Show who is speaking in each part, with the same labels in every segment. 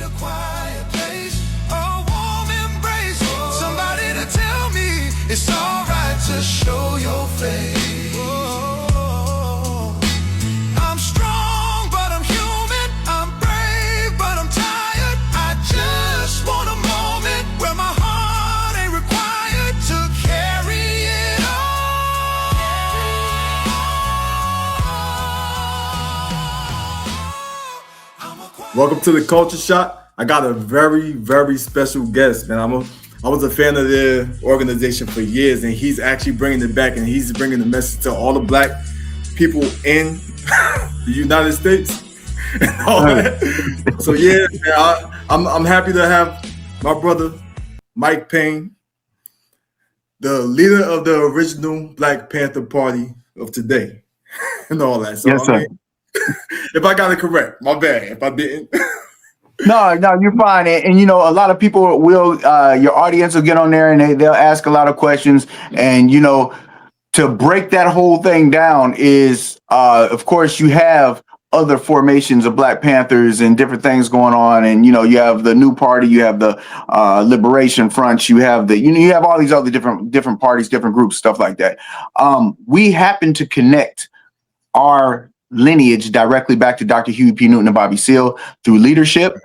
Speaker 1: a quiet place, a warm embrace, somebody to tell me it's alright to show your face. I'm strong, but I'm human. I'm brave, but I'm tired. I just want a moment where my heart ain't required to carry it all.
Speaker 2: Welcome to the Culture Shot. I got a very, very special guest, man. I was a fan of their organization for years, and he's actually bringing it back, and he's bringing the message to all the black people in the United States and all that. So yeah, man, I'm happy to have my brother Mike Payne, the leader of the original Black Panther Party of today, and all that. So
Speaker 3: Yes, sir.
Speaker 2: If I got it correct, my bad. If I didn't.
Speaker 3: No, you're fine. And you know, a lot of people will, your audience will get on there and they'll ask a lot of questions. And, you know, to break that whole thing down is, of course, you have other formations of Black Panthers and different things going on. And, you know, you have the new party, you have the Liberation Front, you have you have all these other different parties, different groups, stuff like that. We happen to connect our lineage directly back to Dr. Huey P. Newton and Bobby Seale through leadership.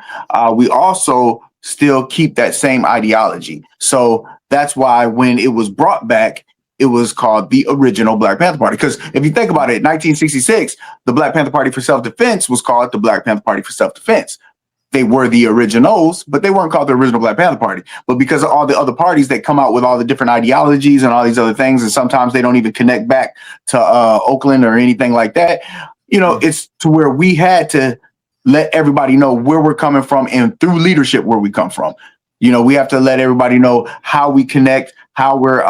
Speaker 3: We also still keep that same ideology. So that's why when it was brought back, it was called the original Black Panther Party. Because if you think about it, in 1966, the Black Panther Party for Self-Defense was called the Black Panther Party for Self-Defense. They were the originals, but they weren't called the original Black Panther Party. But because of all the other parties that come out with all the different ideologies and all these other things, and sometimes they don't even connect back to Oakland or anything like that, you know, it's to where we had to let everybody know where we're coming from, and through leadership, where we come from. You know, we have to let everybody know how we connect, how we're,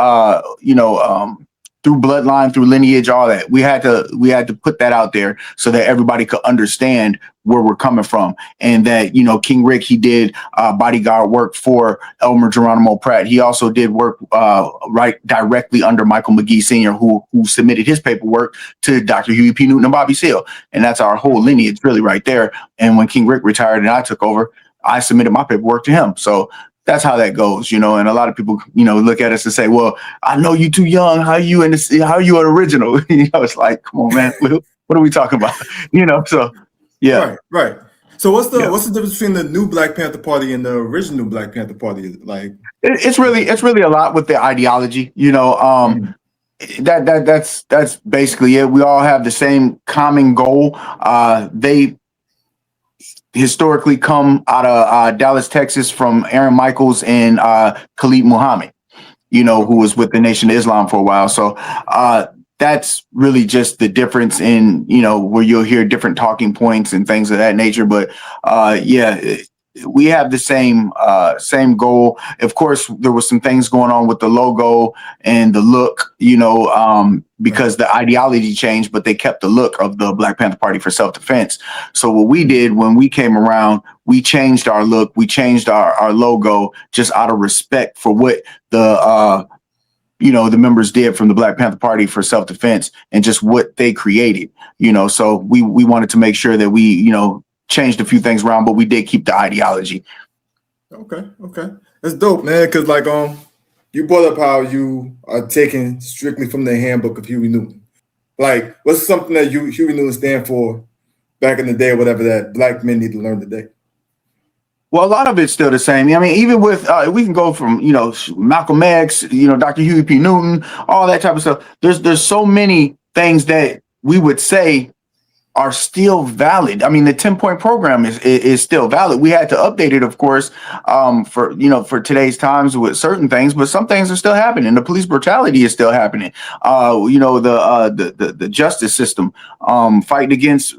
Speaker 3: through bloodline, through lineage, all that. We had to put that out there so that everybody could understand where we're coming from. And that, you know, King Rick, he did bodyguard work for Elmer Geronimo Pratt. He also did work right directly under Michael McGee Sr., who submitted his paperwork to Dr. Huey P. Newton and Bobby Seale. And that's our whole lineage really right there. And when King Rick retired and I took over, I submitted my paperwork to him. So that's how that goes, you know. And a lot of people, you know, look at us and say, "Well, I know you too young. How are you an original?" You know, it's like, come on, man. What are we talking about? You know. So, yeah.
Speaker 2: Right. So what's the difference between the new Black Panther Party and the original Black Panther Party? Like,
Speaker 3: it's really a lot with the ideology. You know, that's basically it. We all have the same common goal. They historically come out of Dallas, Texas, from Aaron Michaels and Khalid Muhammad, you know, who was with the Nation of Islam for a while. So that's really just the difference in, you know, where you'll hear different talking points and things of that nature. But we have the same goal. Of course, there was some things going on with the logo and the look, you know, because the ideology changed, but they kept the look of the Black Panther Party for Self-Defense. So what we did when we came around, we changed our look, we changed our logo just out of respect for what the members did from the Black Panther Party for Self-Defense and just what they created, you know. So we wanted to make sure that we, you know, changed a few things around, but we did keep the ideology.
Speaker 2: Okay. That's dope, man. Because like you brought up how you are taking strictly from the handbook of Huey Newton. Like, what's something that Huey Newton stand for back in the day or whatever that black men need to learn today?
Speaker 3: Well, a lot of it's still the same. I mean, even with we can go from, you know, Malcolm X, you know, Dr. Huey P. Newton, all that type of stuff. There's so many things that we would say are still valid. I mean, the 10-point program is still valid. We had to update it, of course, for today's times with certain things, but some things are still happening. The police brutality is still happening. The justice system, fighting against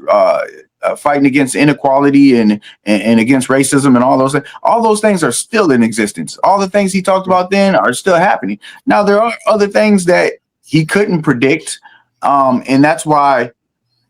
Speaker 3: inequality and against racism and all those things. All those things are still in existence. All the things he talked about then are still happening. Now, there are other things that he couldn't predict, and that's why.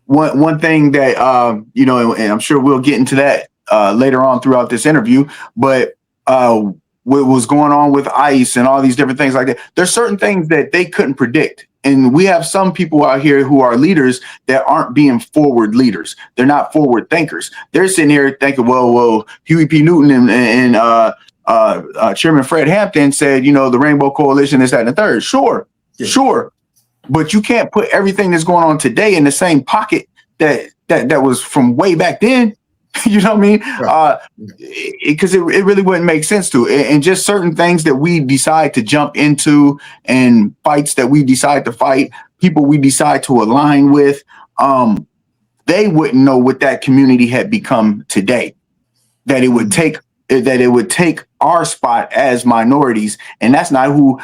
Speaker 3: One thing that, and I'm sure we'll get into that later on throughout this interview, but what was going on with ICE and all these different things like that, there's certain things that they couldn't predict. and we have some people out here who are leaders that aren't being forward leaders. They're not forward thinkers. They're sitting here thinking, well, Huey P. Newton and Chairman Fred Hampton said, the Rainbow Coalition, this, that, and the third. Sure. But you can't put everything that's going on today in the same pocket that was from way back then. You know what I mean?
Speaker 2: Right.
Speaker 3: Because it really wouldn't make sense to. And just certain things that we decide to jump into, and fights that we decide to fight, people we decide to align with, they wouldn't know what that community had become today. That it would take our spot as minorities, and that's not who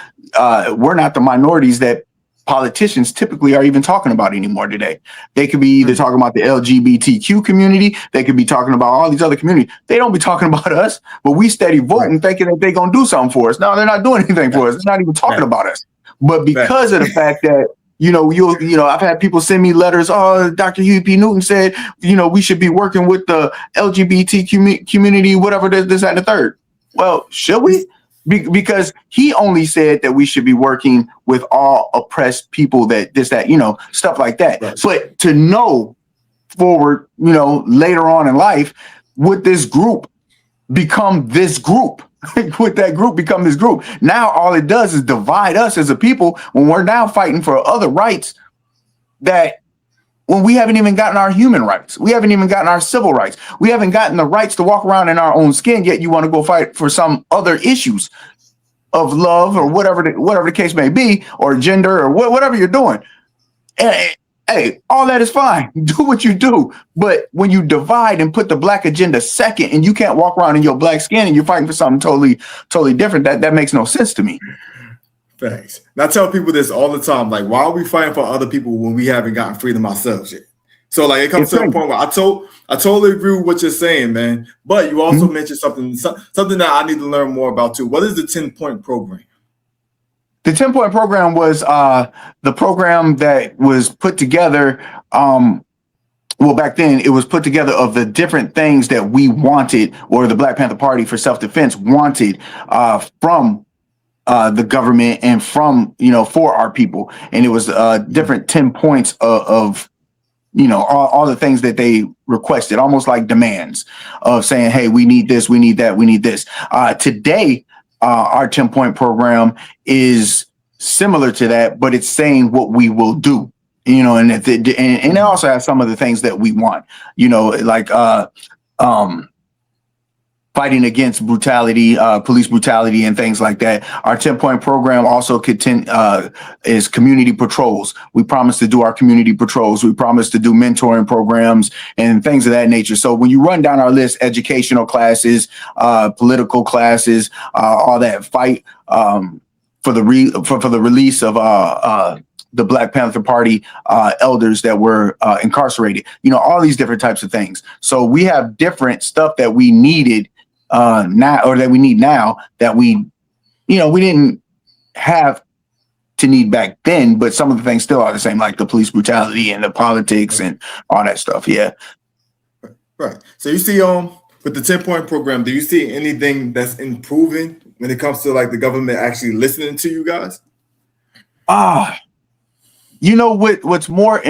Speaker 3: we're not the minorities that politicians typically are even talking about anymore today. They could be either talking about the LGBTQ community, they could be talking about all these other communities. They don't be talking about us, but we steady voting, thinking that they're gonna do something for us. No, they're not doing anything for us. They're not even talking about us. But because of the fact that I've had people send me letters. Oh, Dr. Huey P. Newton said, we should be working with the LGBT community, whatever this, that, and the third. Well, should we? Because he only said that we should be working with all oppressed people, that this, that, stuff like that.
Speaker 2: Right.
Speaker 3: But to know forward, later on in life, would this group become this group? Would that group become this group? Now all it does is divide us as a people when we're now fighting for other rights when we haven't even gotten our human rights. We haven't even gotten our civil rights. We haven't gotten the rights to walk around in our own skin, yet you want to go fight for some other issues of love or whatever the case may be, or gender, or whatever you're doing. And, hey, all that is fine. Do what you do. But when you divide and put the black agenda second, and you can't walk around in your black skin and you're fighting for something totally different, that makes no sense to me.
Speaker 2: Thanks. And I tell people this all the time. Like, why are we fighting for other people when we haven't gotten freedom ourselves yet? So, like, it comes to a point where I totally agree with what you're saying, man. But you also mentioned something that I need to learn more about too. What is the 10-point program?
Speaker 3: The 10-point program was the program that was put together. Back then it was put together of the different things that we wanted, or the Black Panther Party for Self-Defense wanted from the government and from, for our people. And it was different 10 points of all the things that they requested, almost like demands of saying, hey, we need this, we need that, we need this. Today, our 10-point program is similar to that, but it's saying what we will do, and it also has some of the things that we want, like fighting against brutality, police brutality, and things like that. Our 10-point program also is community patrols. We promise to do our community patrols. We promise to do mentoring programs and things of that nature. So when you run down our list, educational classes, political classes, all that, fight for the release of the Black Panther Party elders that were incarcerated, all these different types of things. So we have different stuff that we needed now, or that we need now, that we didn't have to need back then, but some of the things still are the same, like the police brutality and the politics and all that stuff. Yeah.
Speaker 2: Right. So you see, with the 10-point program, do you see anything that's improving when it comes to like the government actually listening to you guys?
Speaker 3: What's more,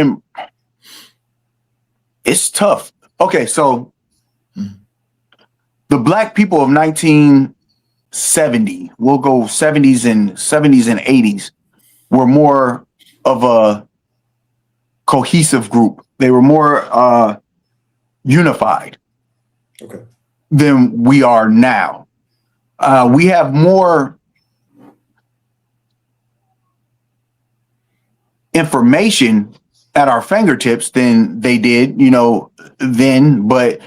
Speaker 3: it's tough. Okay, so the Black people of 1970, we'll go 70s and 80s, were more of a cohesive group. They were more unified than we are now. We have more information at our fingertips than they did, then, but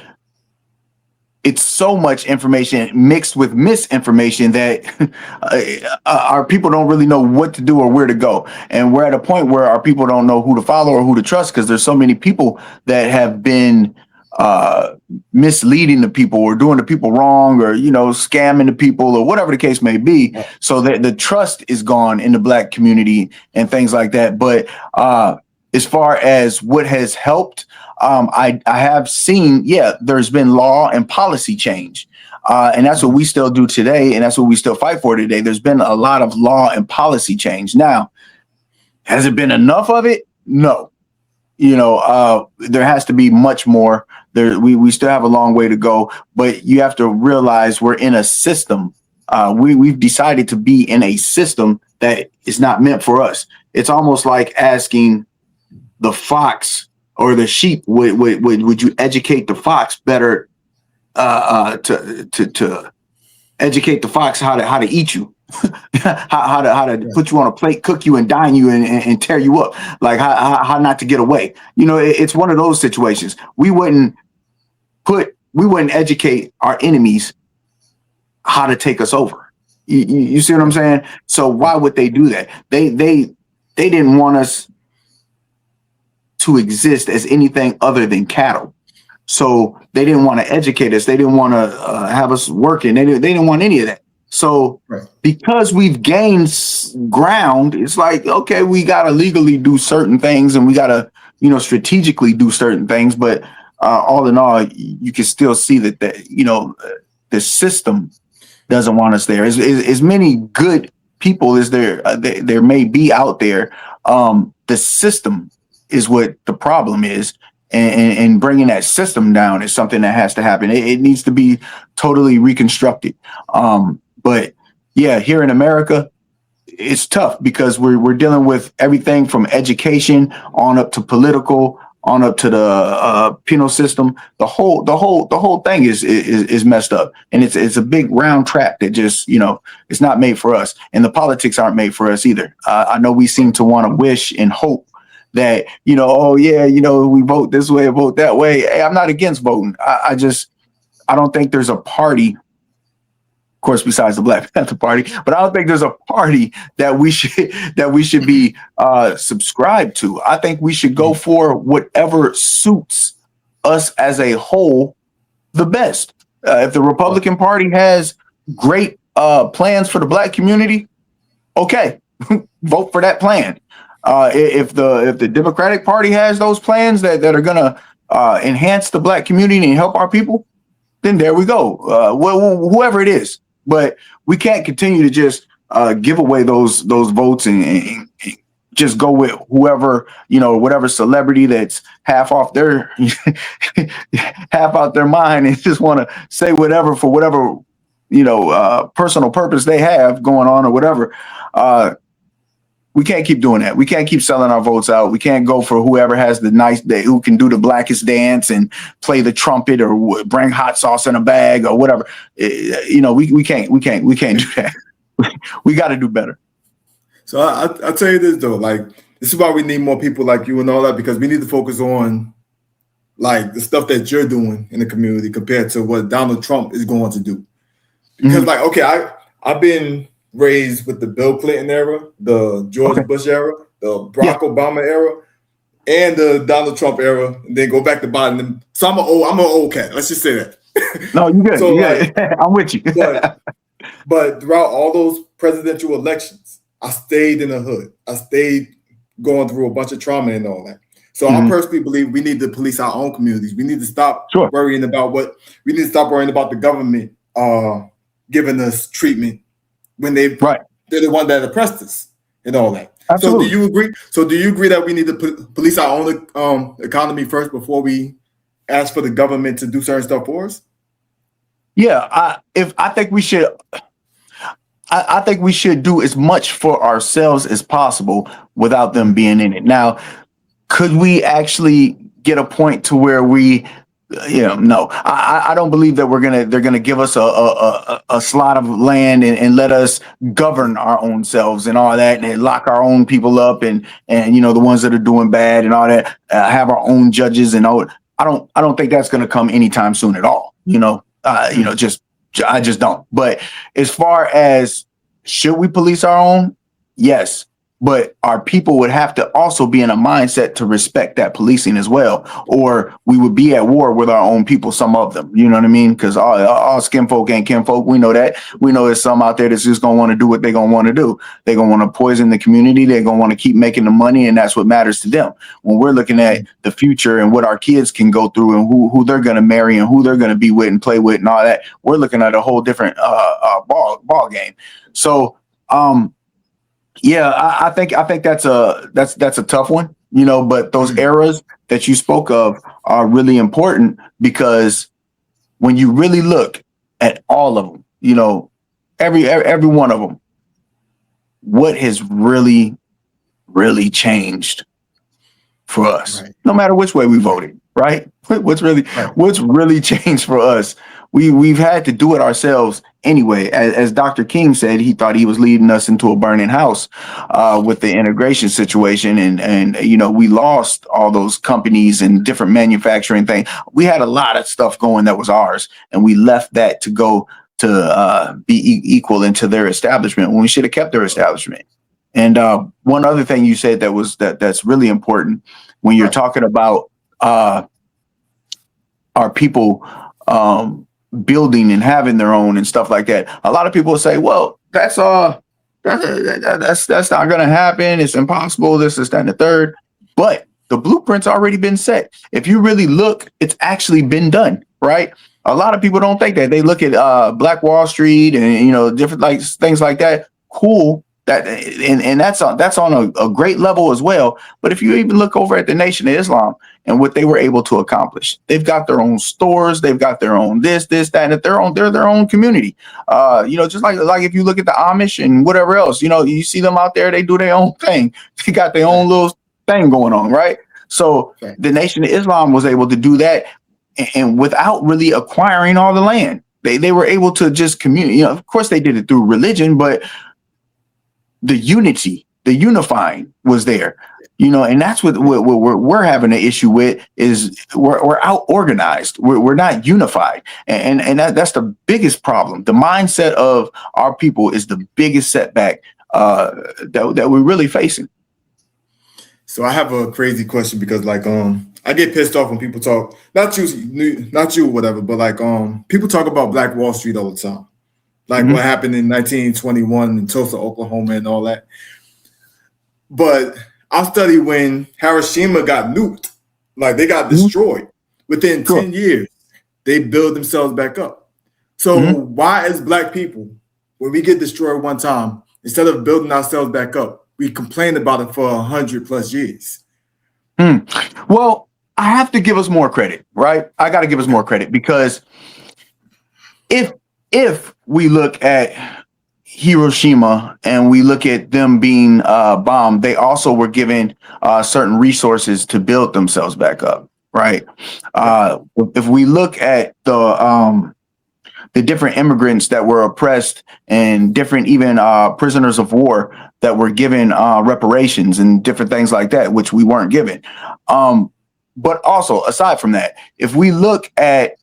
Speaker 3: it's so much information mixed with misinformation that our people don't really know what to do or where to go. And we're at a point where our people don't know who to follow or who to trust, because there's so many people that have been misleading the people, or doing the people wrong, or scamming the people, or whatever the case may be. So that the trust is gone in the Black community and things like that. But as far as what has helped, I have seen, there's been law and policy change. And that's what we still do today. And that's what we still fight for today. There's been a lot of law and policy change. Now, Has it been enough of it? No. There has to be much more. We still have a long way to go, but you have to realize we're in a system. We've decided to be in a system that is not meant for us. It's almost like asking the fox or the sheep, would you educate the fox better to educate the fox how to eat you? how to put you on a plate, cook you and dine you and tear you up, like how not to get away. It's one of those situations. We wouldn't educate our enemies how to take us over. You see what I'm saying? So why would they do that? They didn't want us to exist as anything other than cattle. So they didn't want to educate us. They didn't want to have us working. They didn't want any of that. So because we've gained ground, it's like, okay, we got to legally do certain things and we got to, strategically do certain things. But all in all, you can still see that, the system doesn't want us there. As many good people as there may be out there, the system is what the problem is. And bringing that system down is something that has to happen. It needs to be totally reconstructed. But yeah, here in America, it's tough because we're dealing with everything from education on up to political, on up to the penal system. The whole thing is messed up, and it's a big round trap that just it's not made for us, and the politics aren't made for us either. I know we seem to want to wish and hope that we vote this way, vote that way. Hey, I'm not against voting. I don't think there's a party. Of course, besides the Black Panther Party, but I don't think there's a party that we should be subscribed to. I think we should go for whatever suits us as a whole the best. If the Republican Party has great plans for the Black community, okay, vote for that plan. If the Democratic Party has those plans that are going to enhance the Black community and help our people, then there we go. Whoever it is. But we can't continue to just give away those votes and just go with whoever, whatever celebrity that's half off their half out their mind and just want to say whatever for whatever, personal purpose they have going on or whatever. We can't keep doing that. We can't keep selling our votes out. We can't go for whoever has who can do the blackest dance and play the trumpet or bring hot sauce in a bag or whatever. We can't do that. We got to do better.
Speaker 2: So I'll tell you this though, like this is why we need more people like you and all that, because we need to focus on like the stuff that you're doing in the community compared to what Donald Trump is going to do. Because I've been raised with the Bill Clinton era, the George Bush era, the Barack Obama era, and the Donald Trump era, and then go back to Biden. So I'm an old cat. Let's just say that.
Speaker 3: No, you good. So, I'm with you.
Speaker 2: but throughout all those presidential elections, I stayed in the hood. I stayed going through a bunch of trauma and all that. So I personally believe we need to police our own communities. We need to stop worrying about the government giving us treatment when they're the one that oppressed us and all that. Absolutely. So do you agree that we need to police our own economy first before we ask for the government to do certain stuff for us?
Speaker 3: Yeah, I think we should. I think we should do as much for ourselves as possible without them being in it. Now, could we actually get a point to where we? No, I don't believe that they're gonna give us a slot of land and let us govern our own selves and all that, and lock our own people up and the ones that are doing bad and all that, have our own judges and all. I don't think that's gonna come anytime soon at all. I just don't. But as far as should we police our own? Yes. But our people would have to also be in a mindset to respect that policing as well, or we would be at war with our own people, some of them, you know what I mean? Because all skin folk ain't kin folk. We know that. We know there's some out there that's just going to want to do what they're going to want to do. They're going to want to poison the community. They're going to want to keep making the money, and that's what matters to them. When we're looking at the future and what our kids can go through and who they're going to marry and who they're going to be with and play with and all that, we're looking at a whole different ball game. So, Yeah, I think that's a tough one, but those
Speaker 2: Mm,
Speaker 3: eras that you spoke of are really important because when you really look at all of them, every one of them, what has really changed for us,
Speaker 2: right,
Speaker 3: no matter which way we
Speaker 2: right,
Speaker 3: voted, right?
Speaker 2: right.
Speaker 3: What's really changed for us? We've had to do it ourselves anyway. As Dr. King said, he thought he was leading us into a burning house with the integration situation, and we lost all those companies and different manufacturing things. We had a lot of stuff going that was ours, and we left that to go to be equal into their establishment when we should have kept their establishment. And one other thing you said that's really important when you're
Speaker 2: Right.
Speaker 3: talking about uh, our people building and having their own and stuff like that. A lot of people say, "Well, that's not going to happen. It's impossible. This is that and the third." But the blueprint's already been set. If you really look, it's actually been done, right? A lot of people don't think that. They look at Black Wall Street and different like things like that. Cool. And that's on a great level as well. But if you even look over at the Nation of Islam and what they were able to accomplish, they've got their own stores, they've got their own this, that, and they're their own community. Just like if you look at the Amish and whatever else, you see them out there, they do their own thing. They got their own
Speaker 2: Right.
Speaker 3: little thing going on, right? So
Speaker 2: Right.
Speaker 3: the Nation of Islam was able to do that and without really acquiring all the land. They were able to just communicate. Of course, they did it through religion, but the unity, the unifying was there. And that's what we're having an issue with is we're out organized. We're not unified. And that's the biggest problem. The mindset of our people is the biggest setback that we're really facing.
Speaker 2: So I have a crazy question because I get pissed off when people talk, not you whatever, but people talk about Black Wall Street all the time. Like
Speaker 3: Mhm.
Speaker 2: what happened in 1921 in Tulsa, Oklahoma and all that. But I studied when Hiroshima got nuked, like they got
Speaker 3: Mhm.
Speaker 2: destroyed. Within
Speaker 3: Sure.
Speaker 2: 10 years, they build themselves back up. So
Speaker 3: Mhm.
Speaker 2: why as black people, when we get destroyed one time, instead of building ourselves back up, we complain about it for 100 plus years?
Speaker 3: Mm. Well, I have to give us more credit, right? I got to give us
Speaker 2: Okay.
Speaker 3: more credit because if we look at Hiroshima and we look at them being bombed, they also were given certain resources to build themselves back up, right?
Speaker 2: Okay.
Speaker 3: If we look at the different immigrants that were oppressed and different even prisoners of war that were given reparations and different things like that, which we weren't given. But also, aside from that, if we look at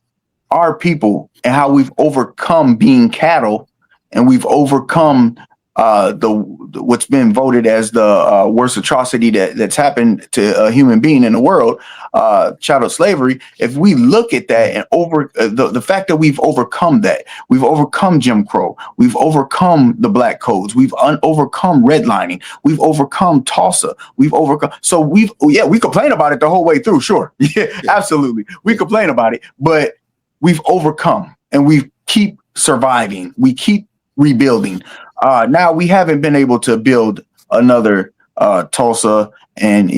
Speaker 3: our people and how we've overcome being cattle and we've overcome the what's been voted as the worst atrocity that's happened to a human being in the world, chattel slavery. If we look at that and over the fact that we've overcome that, we've overcome Jim Crow, we've overcome the black codes, we've overcome redlining, we've overcome Tulsa, we've overcome. So we complain about it the whole way through. Sure, yeah,
Speaker 2: Yeah.
Speaker 3: absolutely, we
Speaker 2: Yeah.
Speaker 3: complain about it, but we've overcome and we keep surviving. We keep rebuilding. Now we haven't been able to build another Tulsa, and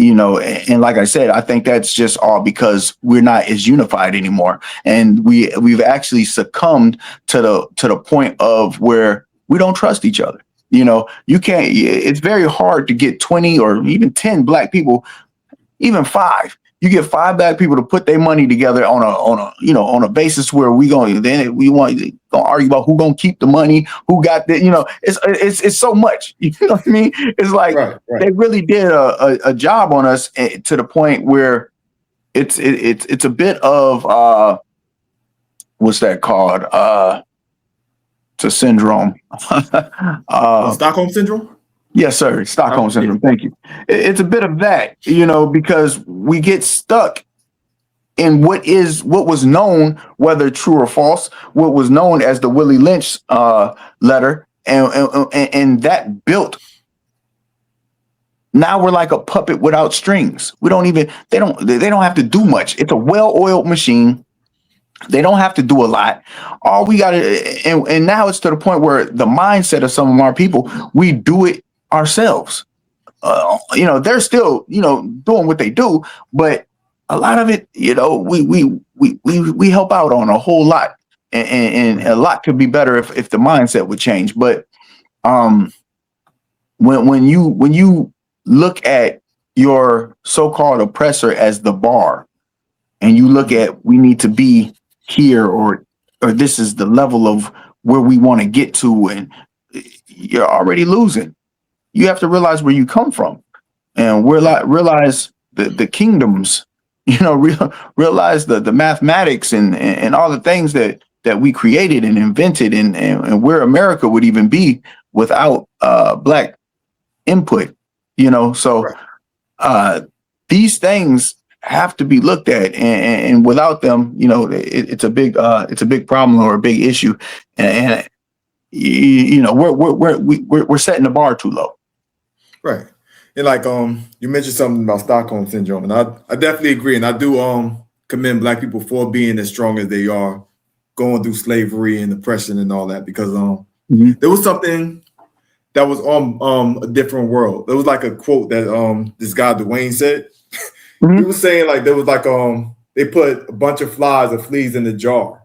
Speaker 3: like I said, I think that's just all because we're not as unified anymore, and we've actually succumbed to the point of where we don't trust each other. You can't. It's very hard to get 20 or even 10 black people, even five. You get five black people to put their money together on a basis where we want to argue about who gonna keep the money, who got the it's so much. You know what I mean? It's like
Speaker 2: Right. Right.
Speaker 3: they really did a job on us to the point where it's a bit of what's that called? It's a syndrome.
Speaker 2: Stockholm syndrome.
Speaker 3: Yes, sir. Stockholm
Speaker 2: Yeah.
Speaker 3: syndrome. Thank you. It's a bit of that, because we get stuck in what was known, whether true or false, what was known as the Willie Lynch letter, and that built. Now we're like a puppet without strings. We don't even they don't have to do much. It's a well-oiled machine. They don't have to do a lot. All we got to, and now it's to the point where the mindset of some of our people, we do it ourselves. They're still, doing what they do, but a lot of it, we help out on a whole lot, and a lot could be better if the mindset would change. But when you look at your so-called oppressor as the bar, and you look at we need to be here, or this is the level of where we want to get to, and you're already losing. You have to realize where you come from, and realize the kingdoms, realize the mathematics and all the things that we created and invented, and where America would even be without black input. So these things have to be looked at, and without them, it's a big problem or a big issue, and we're setting the bar too low.
Speaker 2: Right. And like you mentioned something about Stockholm syndrome, and I definitely agree, and I do commend Black people for being as strong as they are, going through slavery and oppression and all that, because there was something that was on a different world. There was like a quote that this guy Dwayne said.
Speaker 3: Mm-hmm.
Speaker 2: He was saying like there was like they put a bunch of flies or fleas in the jar,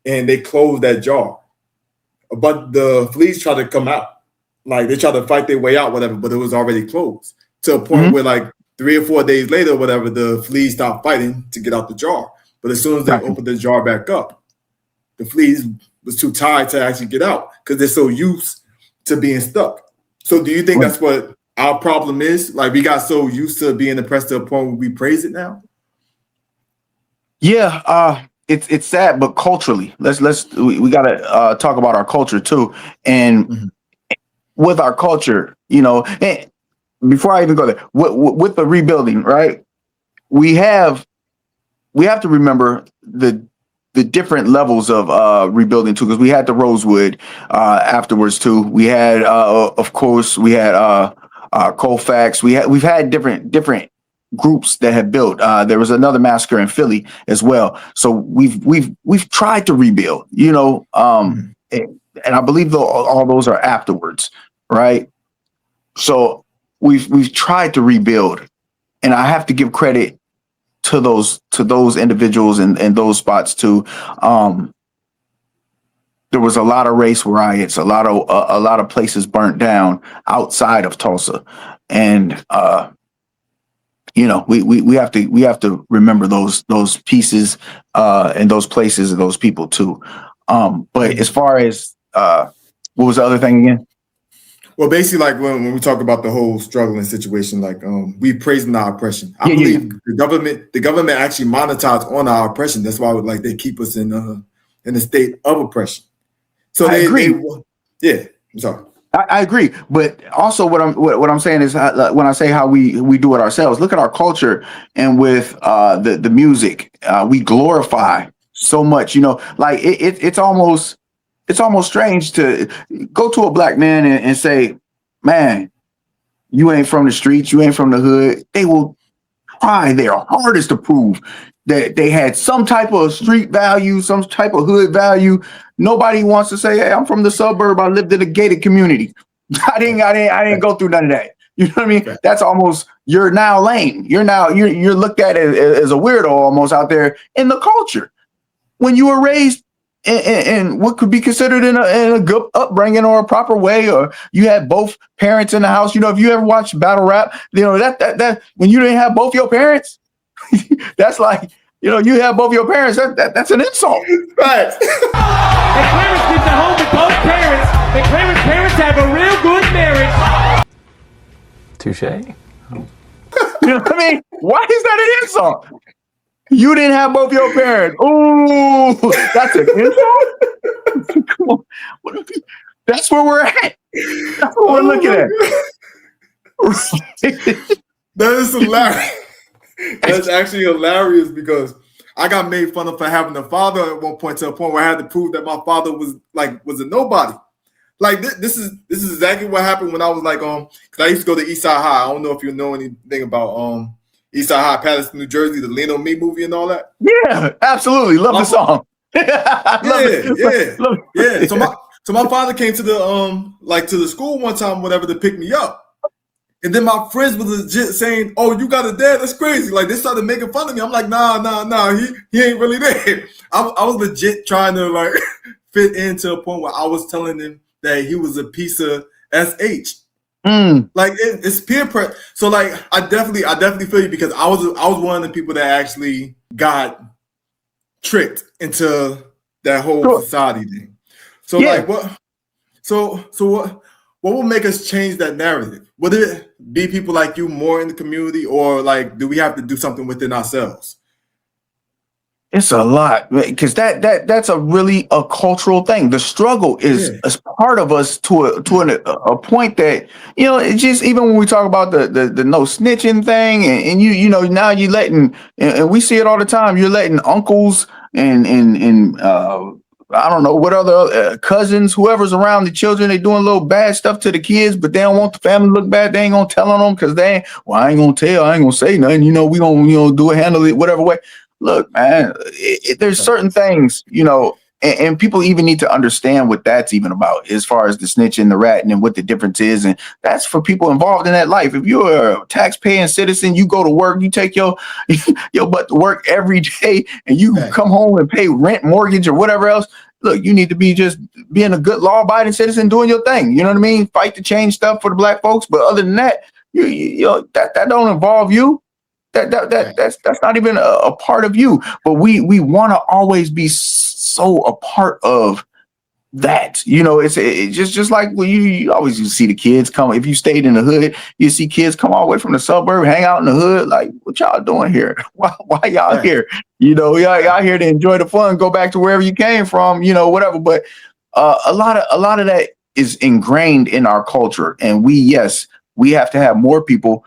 Speaker 2: and they closed that jar, but the fleas tried to come out. Like they tried to fight their way out, whatever, but it was already closed to a point where like 3 or 4 days later, whatever, the fleas stopped fighting to get out the jar. But as soon as they opened the jar back up, the fleas was too tired to actually get out because they're so used to being stuck. So do you think that's what our problem is? Like we got so used to being oppressed to a point where we praise it now?
Speaker 3: Yeah, it's sad, but culturally, we gotta talk about our culture too. And with our culture, and before I even go there, with the rebuilding, right? We have to remember the different levels of rebuilding too, because we had the Rosewood afterwards too. We had, of course, we had Colfax. We've had different groups that have built. There was another massacre in Philly as well. So we've tried to rebuild, and I believe all those are afterwards, right? So we've tried to rebuild, and I have to give credit to those individuals and those spots too. There was a lot of race riots, a lot of places burnt down outside of Tulsa, and we have to remember those pieces and those places and those people too. But as far as what was the other thing again?
Speaker 2: Well, basically, like when we talk about the whole struggling situation, like we praising our oppression. I believe the government actually monetized on our oppression. That's why like they keep us in a state of oppression. So
Speaker 3: I agree.
Speaker 2: I'm sorry.
Speaker 3: I agree, but also what I'm saying is when I say how we do it ourselves, look at our culture, and with the music, we glorify so much. Like it's almost strange to go to a black man and say, "Man, you ain't from the streets, you ain't from the hood." They will try their hardest to prove that they had some type of street value, some type of hood value. Nobody wants to say, "Hey, I'm from the suburb. I lived in a gated community. I didn't go through none of that." You know what I mean? Right. That's almost, you're now lame. You're looked at as a weirdo almost out there in the culture. When you were raised in what could be considered in a good upbringing or a proper way, or you had both parents in the house. If you ever watched battle rap, that when you didn't have both your parents, that's like, you have both your parents. That's an insult.
Speaker 2: Right.
Speaker 4: And Clarence lives at home with both parents. And Clarence's parents have a real good marriage.
Speaker 5: Touche.
Speaker 3: You know what I mean? Why is that an insult? You didn't have both your parents. Ooh, that's an insult? Come on. That's where we're at. That's what we're looking at.
Speaker 2: That is hilarious. That's actually hilarious because I got made fun of for having a father at one point, to a point where I had to prove that my father was a nobody. Like this is exactly what happened when I was like because I used to go to Eastside High. I don't know if you know anything about Eastside High, Patterson, New Jersey, the Lean on Me movie and all that.
Speaker 3: Yeah, absolutely. Love the song.
Speaker 2: Yeah. So my father came to the school one time, whatever, to pick me up. And then my friends was legit saying, "Oh, you got a dad? That's crazy!" Like they started making fun of me. I'm like, "Nah. He ain't really there." I was legit trying to like fit into a point where I was telling him that he was a piece of sh. Like it's peer pressure. So like I definitely feel you, because I was one of the people that actually got tricked into that whole society thing. So like what? So what will make us change that narrative? Would it be people like you more in the community, or like do we have to do something within ourselves?
Speaker 3: It's a lot, because that's a really a cultural thing. The struggle is part of us to a point that, you know, it's just, even when we talk about the no snitching thing, and you know, now you letting, and we see it all the time, you're letting uncles and I don't know what other cousins, whoever's around the children, they doing little bad stuff to the kids, but they don't want the family to look bad. They ain't gonna tell on them because they ain't, well, I ain't gonna tell, I ain't gonna say nothing. You know, we gonna, you know, do it, handle it whatever way. Look, man, there's certain things, you know, and people even need to understand what that's even about, as far as the snitching, the ratting, and what the difference is. And that's for people involved in that life. If you're a tax-paying citizen, you go to work, you take your butt to work every day, and you come home and pay rent, mortgage, or whatever else. Look, you need to be just being a good law-abiding citizen, doing your thing. You know what I mean? Fight to change stuff for the black folks. But other than that, you know, that don't involve you. That's not even a part of you. But we want to always be so a part of that. You know, it's just like when you always see the kids come. If you stayed in the hood, you see kids come all the way from the suburb, hang out in the hood. Like, what y'all doing here? Why y'all here? You know, y'all here to enjoy the fun, go back to wherever you came from, you know, whatever. But a lot of that is ingrained in our culture. And we have to have more people,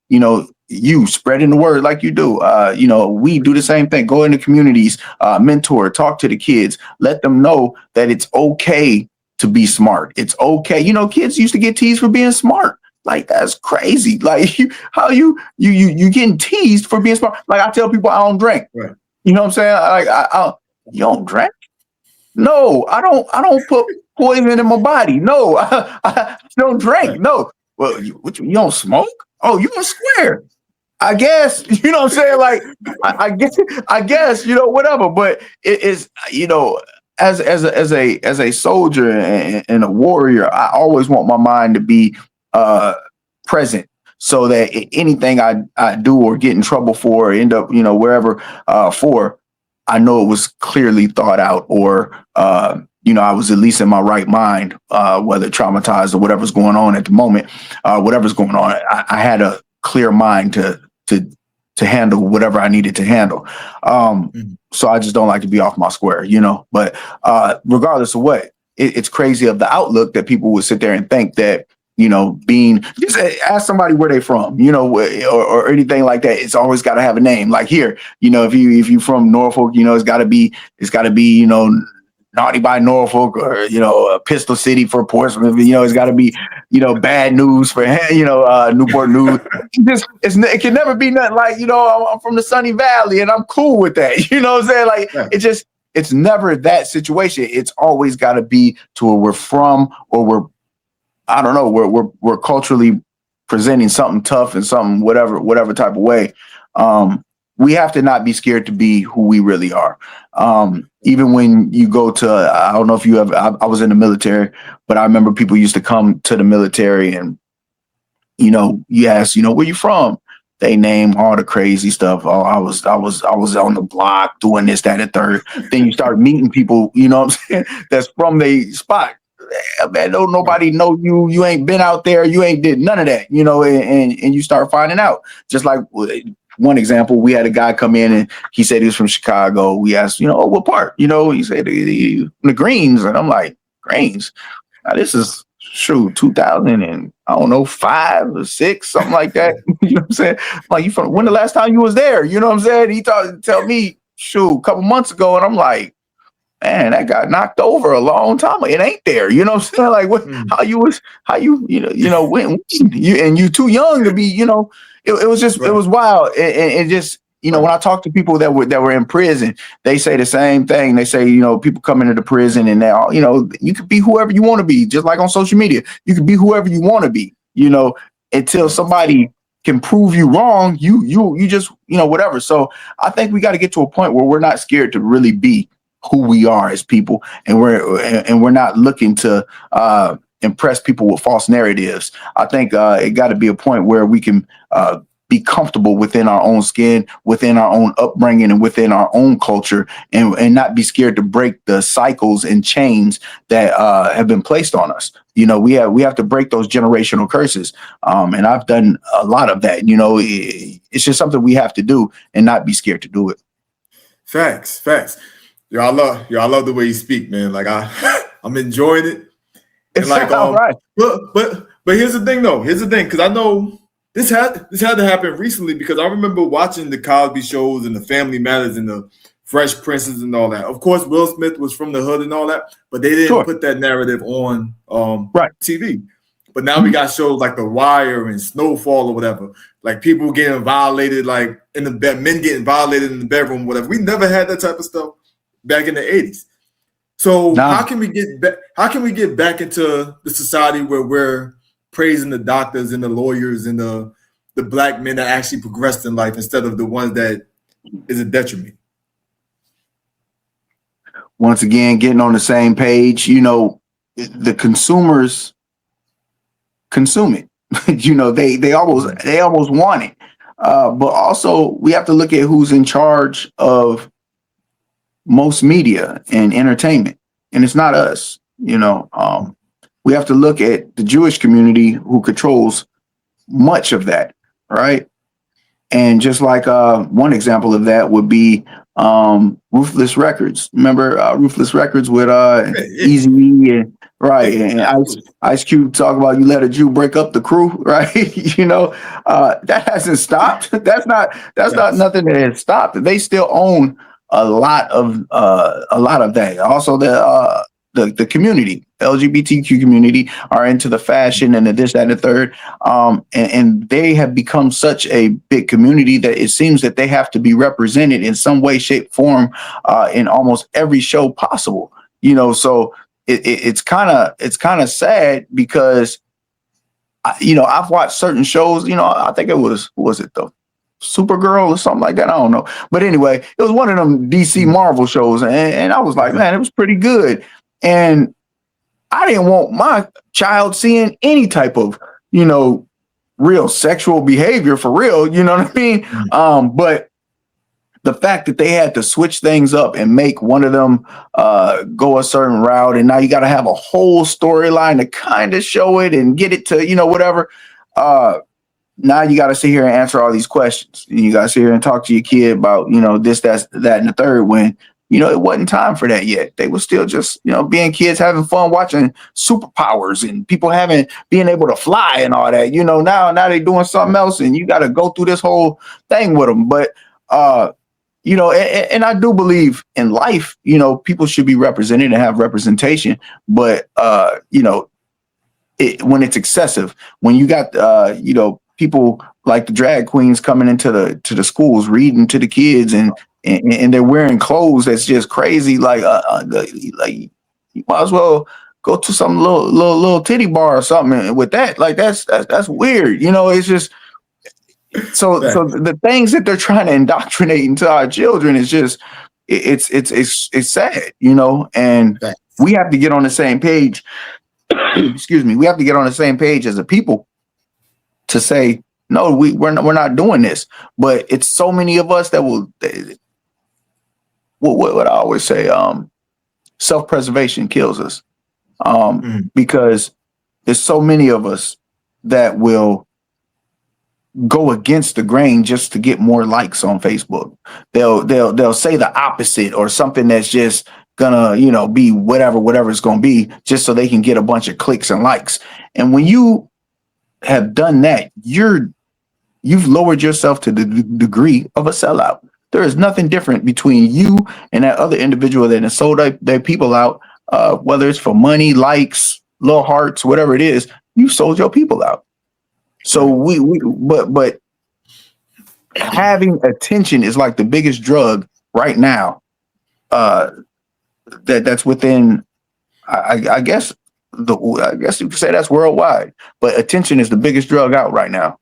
Speaker 3: you know, you spreading the word like you do. You know, we do the same thing. Go into communities, mentor, talk to the kids, let them know that it's okay to be smart. It's okay. You know, kids used to get teased for being smart. Like, that's crazy. Like, how you getting teased for being smart? Like, I tell people I don't drink. Right. You know what I'm saying? Like, I you don't drink? No, I don't put poison in my body. No, I don't drink. Right. No. Well, you don't smoke? Oh, you a square. I guess, you know what I'm saying? Like, I guess, you know, whatever. But it is, you know, as a soldier and a warrior, I always want my mind to be present, so that anything I do or get in trouble for, or end up, you know, wherever for, I know it was clearly thought out, or you know, I was at least in my right mind, whether traumatized or whatever's going on at the moment, whatever's going on. I had a clear mind to handle whatever I needed to handle. So I just don't like to be off my square, you know. But regardless of what, it's crazy of the outlook that people would sit there and think that, you know, just ask somebody where they from, you know, or anything like that. It's always got to have a name. Like here, you know, if you from Norfolk, you know, it's got to be, you know, Naughty by Norfolk, or, you know, Pistol City for Portsmouth. You know, it's got to be, you know, Bad News for, you know, Newport News. It can never be nothing like, you know, I'm from the Sunny Valley and I'm cool with that. You know what I'm saying? Like, it's never that situation. It's always got to be to where we're from, or I don't know, we're culturally presenting something tough and something whatever type of way. We have to not be scared to be who we really are. Even when you go to, I don't know if you ever, I was in the military, but I remember people used to come to the military and, you know, you ask, you know, where you from? They name all the crazy stuff. Oh, I was on the block doing this, that, and third. Then you start meeting people, you know what I'm saying, that's from the spot. Man, don't nobody know you. You ain't been out there. You ain't did none of that, you know, and you start finding out. Just like one example, we had a guy come in and he said he was from Chicago. We asked, you know, what part? You know, he said the Greens, and I'm like, Greens? Now this is 2000 and I don't know, 5 or 6, something like that. You know what I'm saying? I'm like, you from when the last time you was there? You know what I'm saying? He tell me, a couple months ago, and I'm like, man, that got knocked over a long time. It ain't there. You know what I'm saying? Like, what? You know, when you too young to be. You know, it was just, it was wild, and it just, you know, when I talk to people that were in prison, they say the same thing. They say, you know, people come into the prison and they all, you know, you could be whoever you want to be, just like on social media. You could be whoever you want to be, you know, until somebody can prove you wrong, you just, you know, whatever. So I think we got to get to a point where we're not scared to really be who we are as people, and we're not looking to impress people with false narratives. I think it got to be a point where we can be comfortable within our own skin, within our own upbringing, and within our own culture, and not be scared to break the cycles and chains that have been placed on us. You know, we have to break those generational curses, and I've done a lot of that. You know, it's just something we have to do, and not be scared to do it.
Speaker 2: Facts. Yo, I love the way you speak, man. Like I'm enjoying it. And like,
Speaker 3: right.
Speaker 2: but here's the thing, though. Here's the thing, because I know this had to happen recently, because I remember watching the Cosby shows and the Family Matters and the Fresh Princes and all that. Of course, Will Smith was from the hood and all that, but they didn't put that narrative on TV. But now we got shows like The Wire and Snowfall or whatever, like people getting violated, like in the bed, men getting violated in the bedroom, whatever. We never had that type of stuff back in the 80s. So how can we get back? How can we get back into the society where we're praising the doctors and the lawyers and the black men that actually progressed in life, instead of the ones that is a detriment?
Speaker 3: Once again, getting on the same page. You know, the consumers consume it. You know, they almost want it. But also we have to look at who's in charge of most media and entertainment, and it's not us. You know, we have to look at the Jewish community, who controls much of that, right? And just like one example of that would be Ruthless Records. Remember Ruthless Records with Eazy-E and right, and Ice Cube talk about, you let a Jew break up the crew, right? You know, that hasn't stopped. That's not nothing that has stopped. They still own a lot of that. Also, the community, LGBTQ community, are into the fashion and the this, that, and the third. And they have become such a big community that it seems that they have to be represented in some way, shape, form, in almost every show possible. You know, so it's kind of sad, because you know, I've watched certain shows. You know, I think it was it the Supergirl or something like that. I don't know. But anyway, it was one of them DC Marvel shows. And I was like, man, it was pretty good. And I didn't want my child seeing any type of, you know, real sexual behavior for real. You know what I mean? But the fact that they had to switch things up and make one of them go a certain route, and now you got to have a whole storyline to kind of show it and get it to, you know, whatever. Now you got to sit here and answer all these questions. And you got to sit here and talk to your kid about, you know, this, that, and the third, when, you know, it wasn't time for that yet. They were still just, you know, being kids, having fun, watching superpowers and people being able to fly and all that. You know, now they're doing something else, and you got to go through this whole thing with them. But, you know, and I do believe in life, you know, people should be represented and have representation. But, you know, when it's excessive, when you got, you know, people like the drag queens coming into the schools, reading to the kids, and they're wearing clothes that's just crazy. Like you might as well go to some little titty bar or something with that. Like that's weird. You know, it's just so the things that they're trying to indoctrinate into our children is just it's sad. You know, and we have to get on the same page. Excuse me. We have to get on the same page as a people to say, no, we're not doing this. But it's so many of us that will, what I always say, self-preservation kills us. Because there's so many of us that will go against the grain just to get more likes on Facebook. They'll say the opposite, or something that's just gonna, you know, be whatever it's gonna be, just so they can get a bunch of clicks and likes. And when you have done that, you've lowered yourself to the degree of a sellout. There is nothing different between you and that other individual that has sold their people out, whether it's for money, likes, little hearts, whatever it is. You sold your people out. So but having attention is like the biggest drug right now. That's within. I guess I guess you could say that's worldwide. But attention is the biggest drug out right now.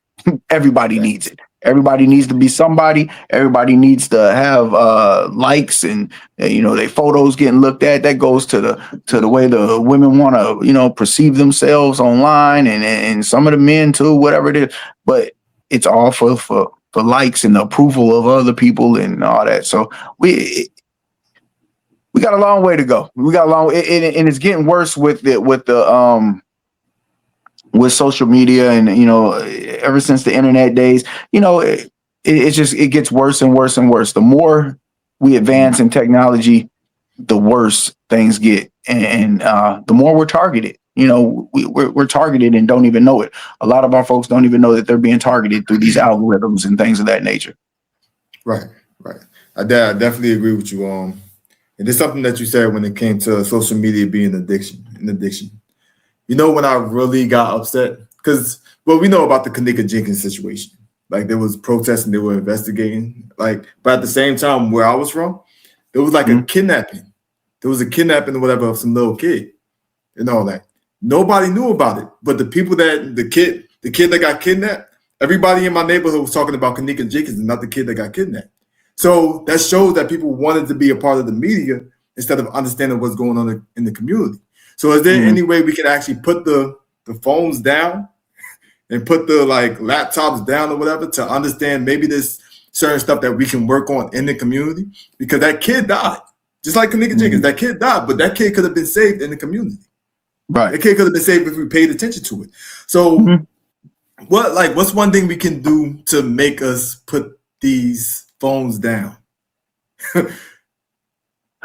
Speaker 3: Everybody needs it. Everybody needs to be somebody. Everybody needs to have likes and their photos getting looked at. That goes to the way the women want to perceive themselves online, and some of the men too, whatever it is. But it's all for likes and the approval of other people and all that. So we got a long way to go. We got a long, and it's getting worse with social media, and ever since the internet days, it gets worse and worse and worse. The more we advance in technology, the worse things get, and the more we're targeted. We're targeted and don't even know it. A lot of our folks don't even know that they're being targeted through these algorithms and things of that nature.
Speaker 2: Right. I definitely agree with you. And there's something that you said when it came to social media being an addiction. When I really got upset, because we know about the Kanika Jenkins situation. Like, there was protesting, they were investigating. But at the same time, where I was from, there was like a kidnapping. There was a kidnapping or whatever of some little kid and all that. Nobody knew about it, but the people the kid that got kidnapped, everybody in my neighborhood was talking about Kanika Jenkins and not the kid that got kidnapped. So that shows that people wanted to be a part of the media instead of understanding what's going on in the community. So is there any way we can actually put the phones down and put the laptops down or whatever to understand maybe there's certain stuff that we can work on in the community? Because that kid died. Just like Kanika Jenkins, that kid died, but that kid could have been saved in the community.
Speaker 3: Right.
Speaker 2: That kid could have been saved if we paid attention to it. So what's one thing we can do to make us put these phones down?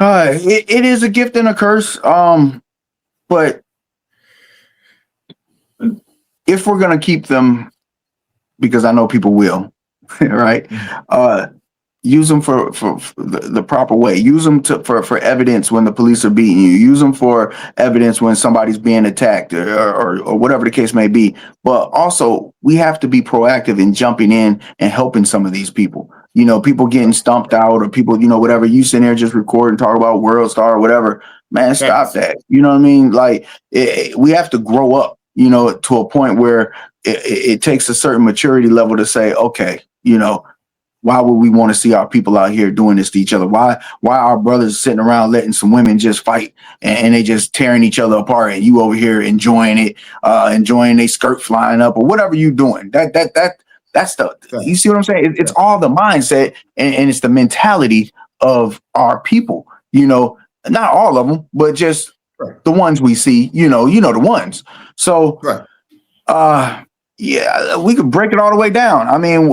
Speaker 3: It is a gift and a curse. But if we're going to keep them, because I know people will, right? Use them for the proper way. Use them for evidence when the police are beating you. Use them for evidence when somebody's being attacked or whatever the case may be. But also, we have to be proactive in jumping in and helping some of these people. People getting stumped out, or people, whatever. You sitting there just record and talk about World Star or whatever. Man, stop that. You know what I mean? We have to grow up, to a point where it takes a certain maturity level to say, okay, why would we want to see our people out here doing this to each other? Why our brothers sitting around letting some women just fight and they just tearing each other apart, and you over here enjoying it, enjoying their skirt flying up or whatever you doing? That's the, you see what I'm saying? It's all the mindset and it's the mentality of our people, not all of them, but just the ones we see, the ones. So, yeah, we could break it all the way down. I mean,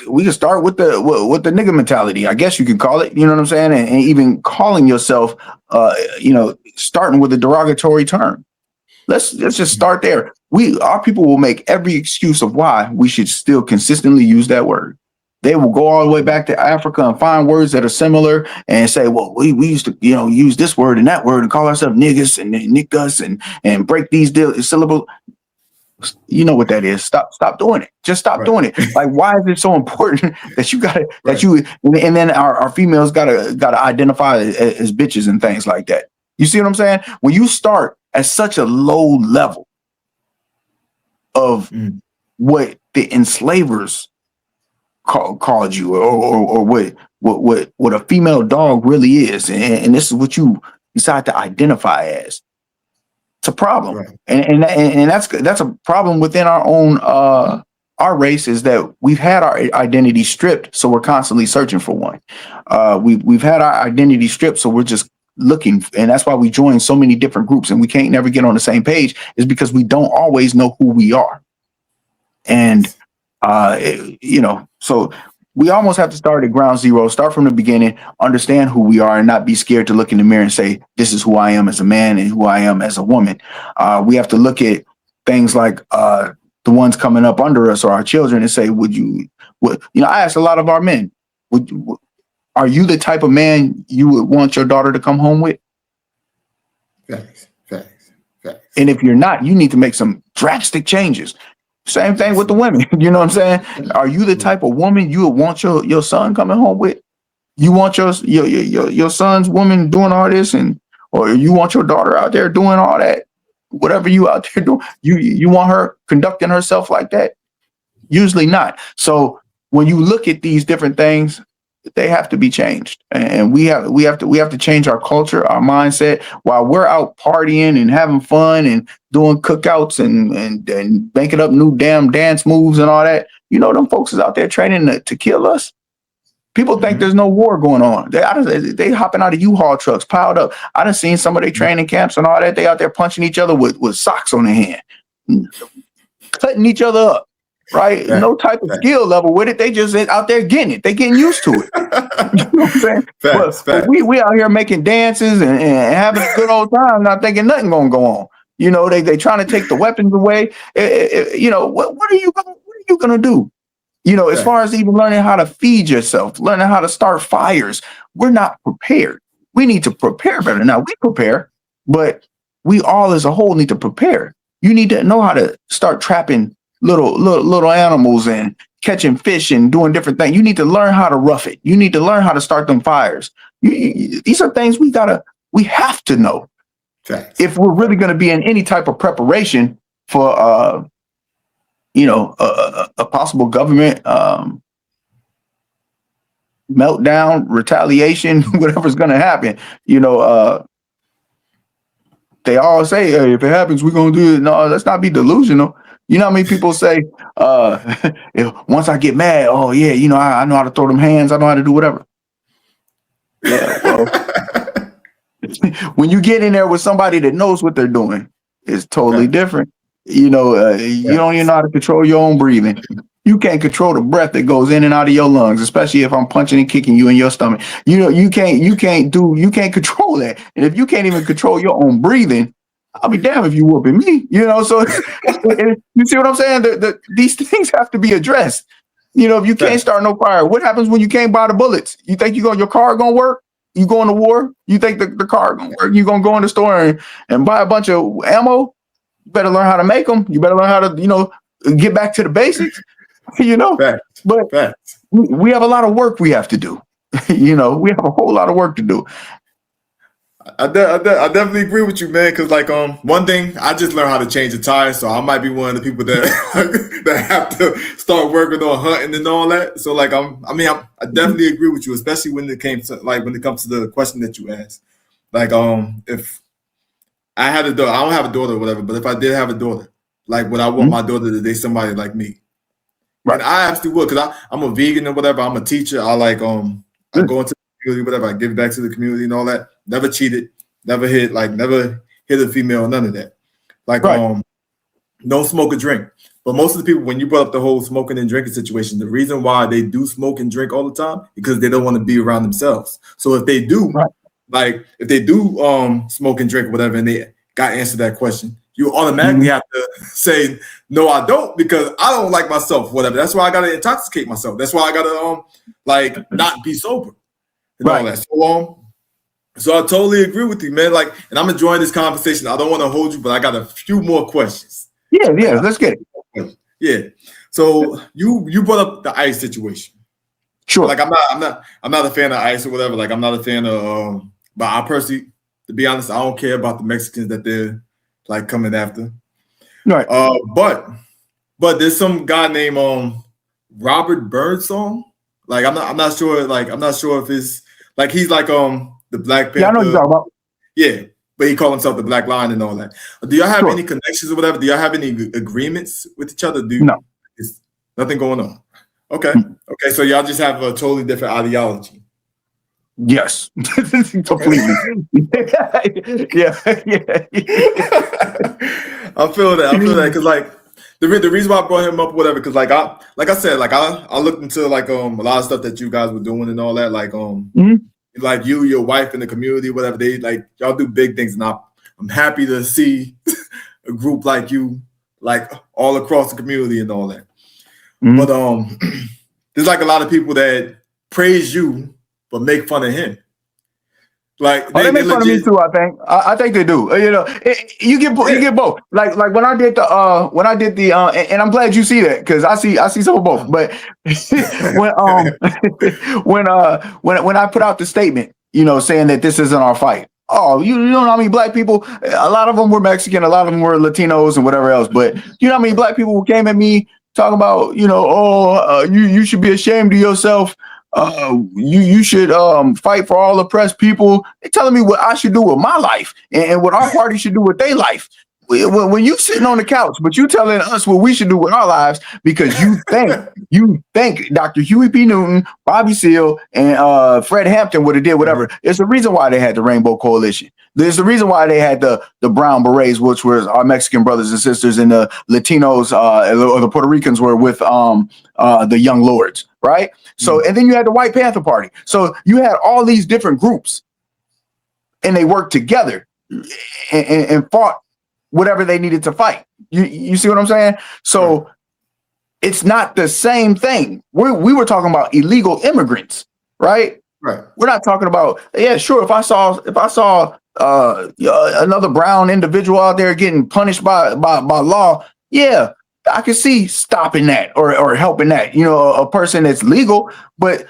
Speaker 3: we could start with the nigga mentality, I guess you could call it. You know what I'm saying? And even calling yourself, starting with a derogatory term. Let's just start there. Our people will make every excuse of why we should still consistently use that word. They will go all the way back to Africa and find words that are similar and say, well, we used to, use this word and that word and call ourselves niggas and niggas and break these syllables. You know what that is. Stop doing it. Just stop doing it. Why is it so important that you gotta and then our females gotta identify as bitches and things like that? You see what I'm saying? When you start at such a low level of what the enslavers called you, or what a female dog really is, and this is what you decide to identify as. It's a problem, and that's a problem within our own our race, is that we've had our identity stripped, so we're constantly searching for one. We've had our identity stripped, so we're just looking, and that's why we join so many different groups, and we can't never get on the same page, is because we don't always know who we are. And so we almost have to start at ground zero, start from the beginning, understand who we are, and not be scared to look in the mirror and say, this is who I am as a man and who I am as a woman. We have to look at things like the ones coming up under us or our children and say, I asked a lot of our men, are you the type of man you would want your daughter to come home with?
Speaker 2: Facts.
Speaker 3: And if you're not, you need to make some drastic changes. Same thing with the women. You know what I'm saying? Are you the type of woman you would want your son coming home with? You want your son's woman doing all this, and or you want your daughter out there doing all that? Whatever you out there doing, you want her conducting herself like that? Usually not. So when you look at these different things, they have to be changed, and we have to change our culture, our mindset. While we're out partying and having fun and doing cookouts and making up new damn dance moves and all that, them folks is out there training to kill us. People think there's no war going on. They hopping out of U-Haul trucks piled up. I done seen some of their training camps and all that. They out there punching each other with socks on their hand, cutting each other up. Right? No type of skill level with it. They just out there getting it. They getting used to it. You know what I'm saying? But we out here making dances and having a good old time, not thinking nothing gonna go on. They trying to take the weapons away. What are you gonna do? As far as even learning how to feed yourself, learning how to start fires, we're not prepared. We need to prepare better. Now we prepare, but we all as a whole need to prepare. You need to know how to start trapping little animals and catching fish and doing different things. You need to learn how to rough it. You need to learn how to start them fires. These are things we have to know if we're really going to be in any type of preparation for a possible government meltdown, retaliation, whatever's going to happen. They all say, hey, if it happens, we're going to do it. No, let's not be delusional. You know how many people say, once I get mad, oh yeah, I know how to throw them hands, I know how to do whatever. Yeah, well, when you get in there with somebody that knows what they're doing, it's totally different. You don't even know how to control your own breathing. You can't control the breath that goes in and out of your lungs, especially if I'm punching and kicking you in your stomach. You can't control that. And if you can't even control your own breathing, I'll be damned if you whooping me, so you see what I'm saying? These things have to be addressed. If you can't start no fire, what happens when you can't buy the bullets? You think your car gonna work? You going to war? You think the car gonna work? You gonna go in the store and buy a bunch of ammo? You better learn how to make them. You better learn how to, get back to the basics,
Speaker 2: Facts.
Speaker 3: But
Speaker 2: Facts.
Speaker 3: We have a lot of work we have to do. We have a whole lot of work to do.
Speaker 2: I definitely agree with you, man. Because one thing, I just learned how to change a tire, so I might be one of the people that that have to start working on hunting and all that. So I definitely agree with you, especially when it comes to the question that you asked. If I had a daughter, I don't have a daughter or whatever, but if I did have a daughter, would I want my daughter to date somebody like me? Right. And I absolutely would, because I'm a vegan or whatever. I'm a teacher. I go into the community, whatever. I give back to the community and all that. Never cheated, never hit a female, none of that. Don't smoke or drink. But most of the people, when you brought up the whole smoking and drinking situation, the reason why they do smoke and drink all the time because they don't want to be around themselves. So if they do, smoke and drink or whatever, and they got to answer that question, you automatically have to say, no, I don't, because I don't like myself, whatever. That's why I got to intoxicate myself. That's why I got to not be sober and all that. So I totally agree with you, man. And I'm enjoying this conversation. I don't want to hold you, but I got a few more questions.
Speaker 3: Yeah, let's get it.
Speaker 2: Yeah. So you brought up the ICE situation.
Speaker 3: Sure.
Speaker 2: I'm not a fan of ICE or whatever. I'm not a fan of but I personally, to be honest, I don't care about the Mexicans that they're coming after.
Speaker 3: Right.
Speaker 2: But there's some guy named Robert Birdsong. I'm not sure if it's he's the Black Panther.
Speaker 3: Yeah, I know what you're talking about.
Speaker 2: Yeah, but he called himself the Black Lion and all that. Do y'all have any connections or whatever? Do y'all have any agreements with each other?
Speaker 3: No.
Speaker 2: Is nothing going on? Okay. Okay, so y'all just have a totally different ideology.
Speaker 3: Yes, completely. Yeah.
Speaker 2: I feel that because the reason why I brought him up, whatever, because I said, I looked into a lot of stuff that you guys were doing and all that, you, your wife, and the community, whatever, they y'all do big things, and I'm happy to see a group like you, all across the community and all that. But there's a lot of people that praise you but make fun of him. Like
Speaker 3: Oh, they
Speaker 2: they
Speaker 3: make fun of me
Speaker 2: legit.
Speaker 3: too. I think. I think they do. You know, you get both. Like when I did the and I'm glad you see that because I see some of both. But when when I put out the statement, saying that this isn't our fight. Oh, you know how many black people? A lot of them were Mexican, a lot of them were Latinos and whatever else. But you know how many black people who came at me talking about, you should be ashamed of yourself. You should fight for all oppressed people. They're telling me what I should do with my life and what our party should do with their life. When you sitting on the couch, but you telling us what we should do with our lives because you think Dr. Huey P. Newton, Bobby Seale, and Fred Hampton would have did whatever. It's the reason why they had the Rainbow Coalition. There's the reason why they had the Brown Berets, which were our Mexican brothers and sisters, and the Latinos or the Puerto Ricans were with the Young Lords, right? So, and then you had the White Panther Party. So you had all these different groups, and they worked together and fought whatever they needed to fight. You see what I'm saying? So it's not the same thing. We were talking about illegal immigrants, right?
Speaker 2: Right.
Speaker 3: We're not talking about, yeah, sure. If I saw another brown individual out there getting punished by law, yeah, I could see stopping that or helping that, a person that's legal. But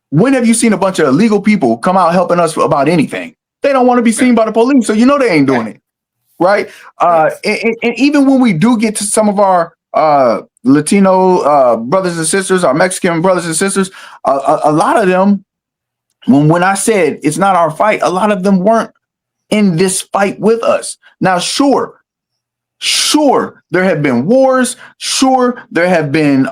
Speaker 3: when have you seen a bunch of illegal people come out helping us about anything? They don't want to be seen by the police, so they ain't doing it, right? And even when we do get to some of our Latino brothers and sisters, our Mexican brothers and sisters, a lot of them, when I said it's not our fight, a lot of them weren't in this fight with us. Now, sure, there have been wars. Sure, there have been,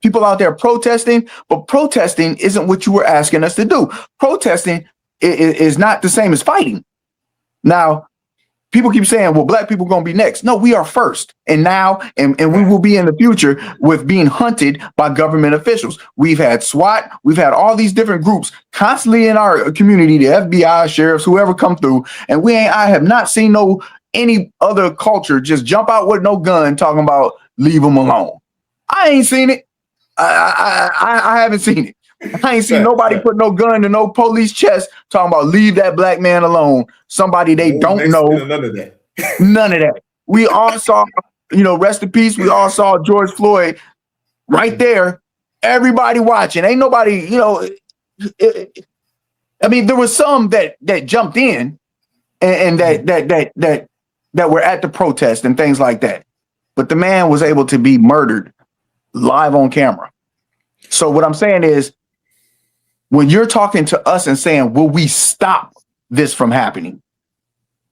Speaker 3: people out there protesting, but protesting isn't what you were asking us to do. Protesting is not the same as fighting. Now, people keep saying, well, black people are going to be next. No, we are first. And now, and we will be in the future with being hunted by government officials. We've had SWAT. We've had all these different groups constantly in our community, the FBI, sheriffs, whoever come through. And I have not seen any other culture just jump out with no gun talking about leave them alone. I ain't seen it. I haven't seen it. I ain't seen nobody put no gun to no police chest talking about leave that black man alone. Somebody they don't know.
Speaker 2: None of that.
Speaker 3: None of that. We all saw, rest in peace. We all saw George Floyd right there. Everybody watching. Ain't nobody, there was some that jumped in and that were at the protest and things like that. But the man was able to be murdered live on camera. So what I'm saying is, when you're talking to us and saying, will we stop this from happening?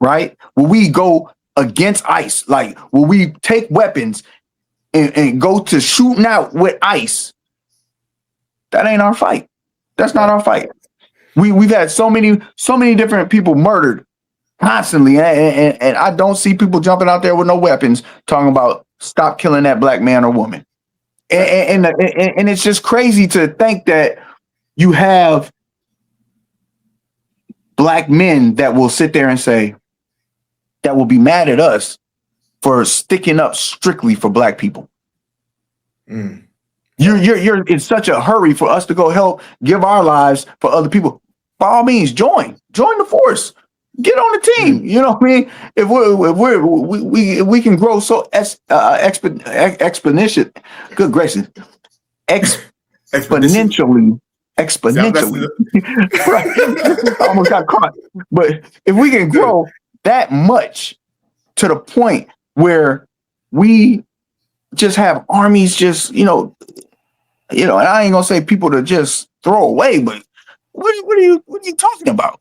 Speaker 3: Right? Will we go against ICE? Like, will we take weapons and go to shooting out with ICE? That ain't our fight. That's not our fight. We've had so many different people murdered constantly, and I don't see people jumping out there with no weapons talking about stop killing that black man or woman. And it's just crazy to think that you have black men that will sit there and say, that will be mad at us for sticking up strictly for black people. You're in such a hurry for us to go help give our lives for other people. By all means, join the force. Get on the team. You know what I mean? If we can grow so exponentially, good gracious, exponentially. Right. Almost got caught. But if we can grow that much to the point where we just have armies, just and I ain't gonna say people to just throw away, but what are you talking about?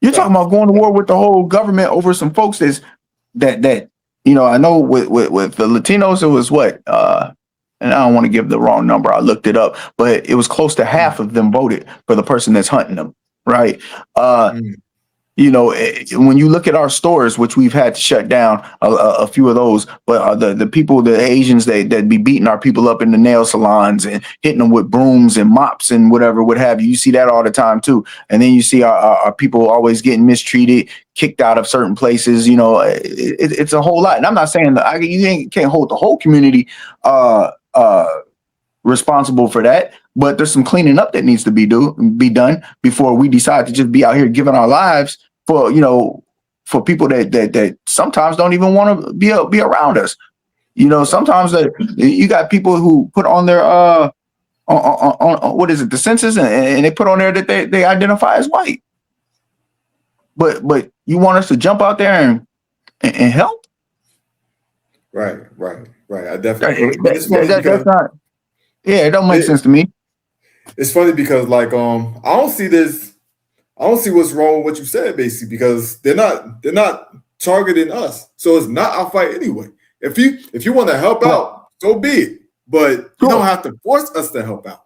Speaker 3: You're talking about going to war with the whole government over some folks that I know with the Latinos, it was what and I don't want to give the wrong number. I looked it up, but it was close to half of them voted for the person that's hunting them. Right. When you look at our stores, which we've had to shut down a few of those, but the people, the Asians, that be beating our people up in the nail salons and hitting them with brooms and mops and whatever, what have you. You see that all the time too. And then you see our people always getting mistreated, kicked out of certain places. It's a whole lot. And I'm not saying that you can't hold the whole community responsible for that, but there's some cleaning up that needs to be done before we decide to just be out here giving our lives for, for people that sometimes don't even want to be around us. Sometimes you got people who put on their on what is it, the census, and they put on there that they identify as white. But you want us to jump out there and help?
Speaker 2: Right. I definitely. It's funny
Speaker 3: That's
Speaker 2: because
Speaker 3: not. Yeah, it don't make sense to me.
Speaker 2: it's funny because like I don't see this. I don't see what's wrong with what you said, basically, because they're not targeting us, so it's not our fight anyway. If you want to help out, so be it. But you don't have to force us to help out.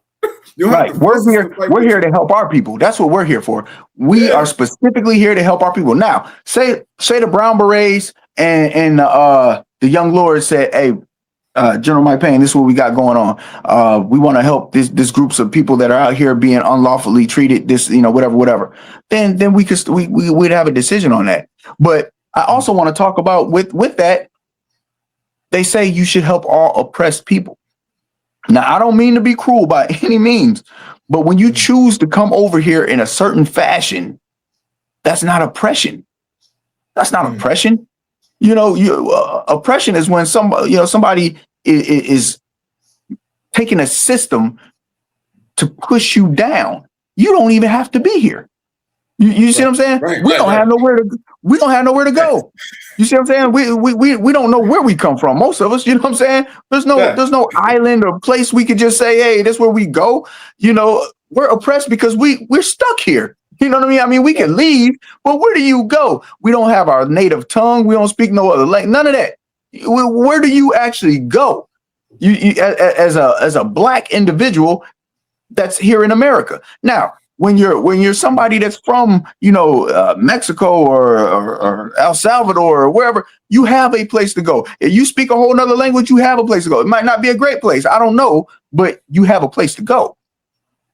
Speaker 2: You don't have to force us to fight
Speaker 3: We're
Speaker 2: with
Speaker 3: here to help our people. That's what we're here for. We are specifically here to help our people. Now, say the Brown Berets and the Young Lords said, "Hey, General Mike Payne, this is what we got going on. We want to help this groups of people that are out here being unlawfully treated. This, whatever. Then we'd have a decision on that. But I also want to talk about with that. They say you should help all oppressed people. Now, I don't mean to be cruel by any means, but when you choose to come over here in a certain fashion, that's not oppression. That's not oppression. Oppression is when somebody is taking a system to push you down. You don't even have to be here. You see what I'm saying? We don't have nowhere to go. You see what I'm saying? We don't know where we come from. Most of us, you know what I'm saying? There's no island or place we could just say, hey, that's where we go. We're oppressed because we're stuck here. You know what I mean? I mean, we can leave, but where do you go? We don't have our native tongue. We don't speak no other language. None of that. Where do you actually go? You as a black individual that's here in America. Now, when you're somebody that's from Mexico or El Salvador or wherever, you have a place to go. If you speak a whole nother language, you have a place to go. It might not be a great place, I don't know, but you have a place to go.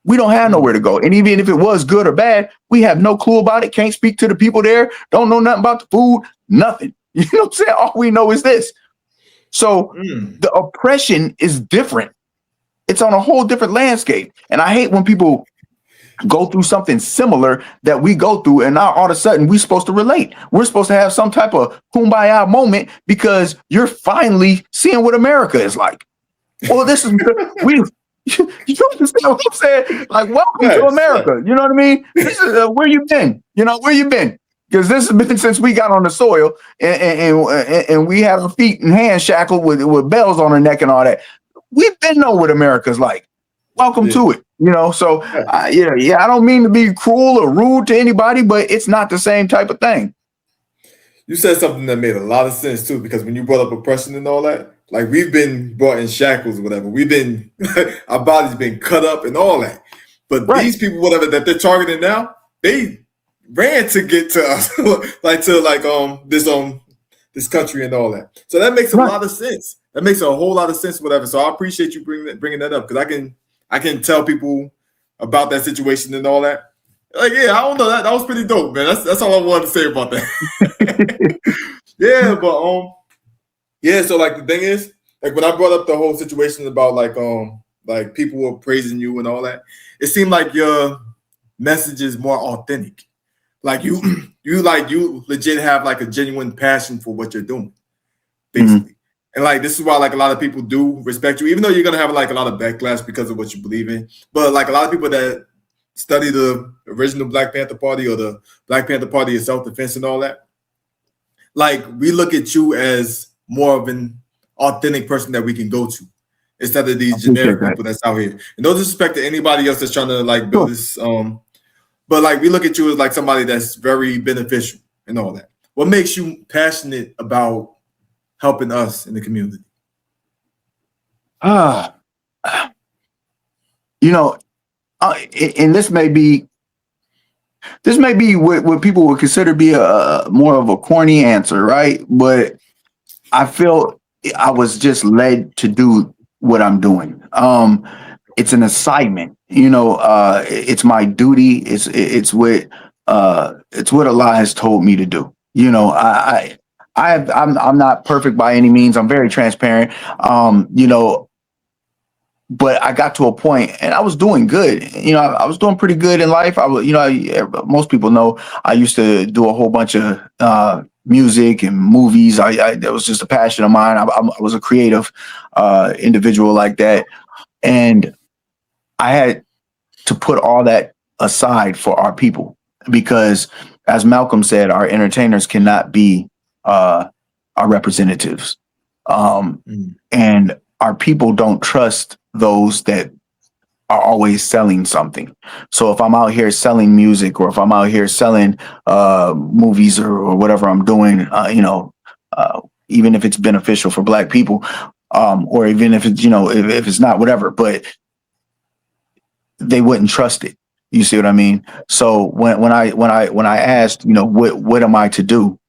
Speaker 3: We don't have nowhere to go, and even if it was good or bad, we have no clue about it. Can't speak to the people there. Don't know nothing about the food. Nothing. You know what I'm saying? All we know is this. So the oppression is different. It's on a whole different landscape, and I hate when people go through something similar that we go through, and now all of a sudden we're supposed to relate. We're supposed to have some type of kumbaya moment because you're finally seeing what America is like. Well, this is you understand what I'm saying? Like, welcome to America. You know what I mean? This is where you been. Where you been? Because this has been since we got on the soil, and we had our feet and hands shackled with bells on our neck and all that. We've been know what America's like. Welcome to it. So I don't mean to be cruel or rude to anybody, but it's not the same type of thing.
Speaker 2: You said something that made a lot of sense too, because when you brought up oppression and all that, like we've been brought in shackles or whatever. We've been our bodies been cut up and all that. But these people, whatever that they're targeting now, they ran to get to us, this country and all that. So that makes a lot of sense. That makes a whole lot of sense, whatever. So I appreciate you bringing that up, because I can tell people about that situation and all that. Like, yeah, I don't know, that was pretty dope, man. That's all I wanted to say about that. Yeah, but so like the thing is, like when I brought up the whole situation about like people were praising you and all that, it seemed like your message is more authentic. Like you legit have like a genuine passion for what you're doing, basically. Mm-hmm. And like this is why like a lot of people do respect you, even though you're gonna have like a lot of backlash because of what you believe in. But like a lot of people that study the original Black Panther Party or the Black Panther Party of self-defense and all that, like we look at you as more of an authentic person that we can go to instead of these generic people that's out here. And no disrespect to anybody else that's trying to like build this, but like we look at you as like somebody that's very beneficial and all that. What makes you passionate about helping us in the community?
Speaker 3: And this may be what people would consider be a more of a corny answer, right? But I feel I was just led to do what I'm doing. It's an assignment, it's my duty. It's what Allah has told me to do. I'm not perfect by any means. I'm very transparent. but I got to a point and I was doing good. You know, I was doing pretty good in life. I was, most people know I used to do a whole bunch of music and movies. That was just a passion of mine. I was a creative individual like that. And I had to put all that aside for our people because, as Malcolm said, our entertainers cannot be our representatives. And our people don't trust those that are always selling something. So if I'm out here selling music, or if I'm out here selling movies or whatever I'm doing, even if it's beneficial for Black people, or even if it's, if it's not, whatever, but they wouldn't trust it. You see what I mean? So when I asked, what am I to do?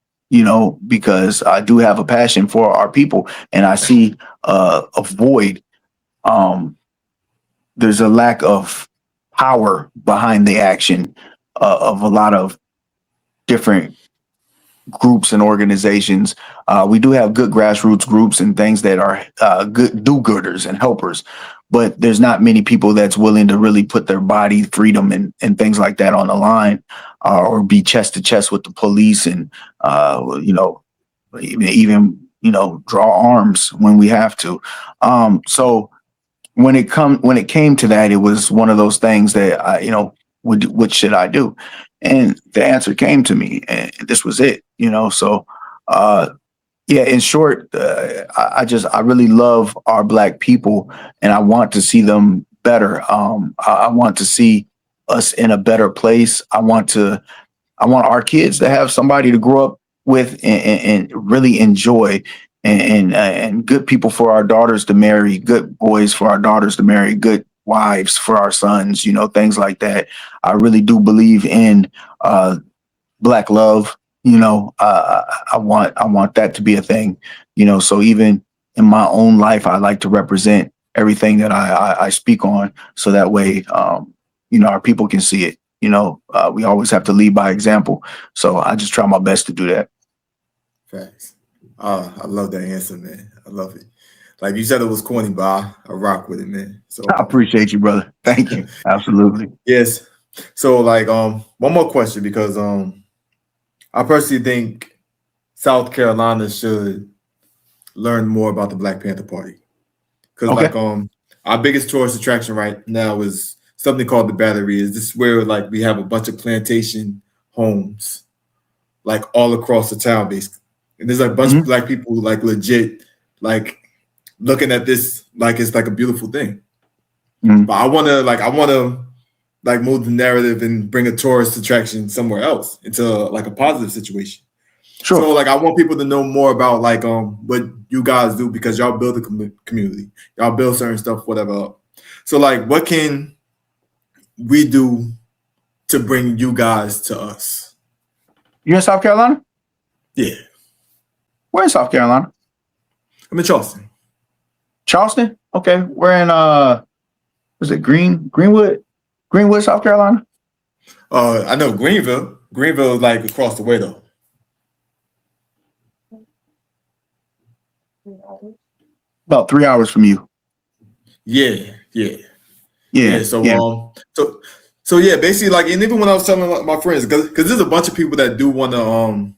Speaker 3: Because I do have a passion for our people, and I see a void. There's a lack of power behind the action of a lot of different groups and organizations. We do have good grassroots groups and things that are good do-gooders and helpers, but there's not many people that's willing to really put their body freedom and things like that on the line, or be chest to chest with the police, and even draw arms when we have to. So when it came to that, it was one of those things that what should I do? And the answer came to me, and this was it. So in short, I really love our Black people, and I want to see them better. I want to see us in a better place. I want our kids to have somebody to grow up with and really enjoy, and good people for our daughters to marry, good boys for our daughters to marry, good wives for our sons, things like that. I really do believe in Black love. I want that to be a thing, so even in my own life, I like to represent everything that I speak on, so that way, our people can see it. We always have to lead by example. So I just try my best to do that.
Speaker 2: Facts. I love that answer, man. I love it. Like you said, it was corny, but I rock with it, man. So
Speaker 3: I appreciate you, brother. Thank you. Absolutely.
Speaker 2: Yes. So one more question, because I personally think South Carolina should learn more about the Black Panther Party. Because our biggest tourist attraction right now is something called the Battery. Is this where we have a bunch of plantation homes all across the town, basically. And there's a bunch of Black people legit looking at this it's a beautiful thing. But I wanna move the narrative and bring a tourist attraction somewhere else into a positive situation.
Speaker 3: Sure.
Speaker 2: So I want people to know more about what you guys do, because y'all build a community, y'all build certain stuff, whatever. So what can we do to bring you guys to us?
Speaker 3: You in South Carolina?
Speaker 2: Yeah.
Speaker 3: Where in South Carolina?
Speaker 2: I'm in Charleston.
Speaker 3: Charleston? Okay. We're in was it Greenwood, South Carolina?
Speaker 2: I know Greenville. Greenville is across the way though.
Speaker 3: About 3 hours from you.
Speaker 2: Yeah. So
Speaker 3: Yeah.
Speaker 2: basically and even when I was telling my friends, because there's a bunch of people that do want to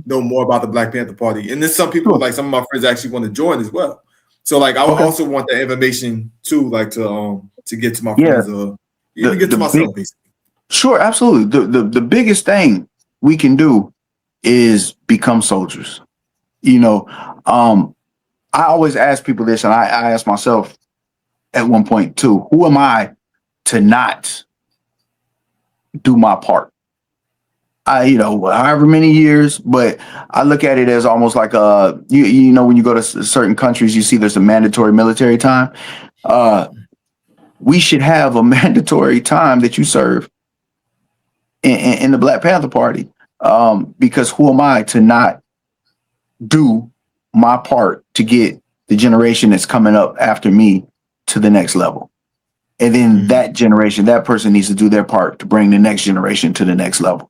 Speaker 2: know more about the Black Panther Party, and there's some people some of my friends actually want to join as well. So I also want that information too, to get to my friends, even get to myself, basically.
Speaker 3: Sure, absolutely. The biggest thing we can do is become soldiers. I always ask people this, and I ask myself at one point too, who am I to not do my part? However many years, but I look at it as almost like when you go to certain countries, you see there's a mandatory military time. We should have a mandatory time that you serve in the Black Panther Party, because who am I to not do my part to get the generation that's coming up after me to the next level? And then that generation, that person needs to do their part to bring the next generation to the next level.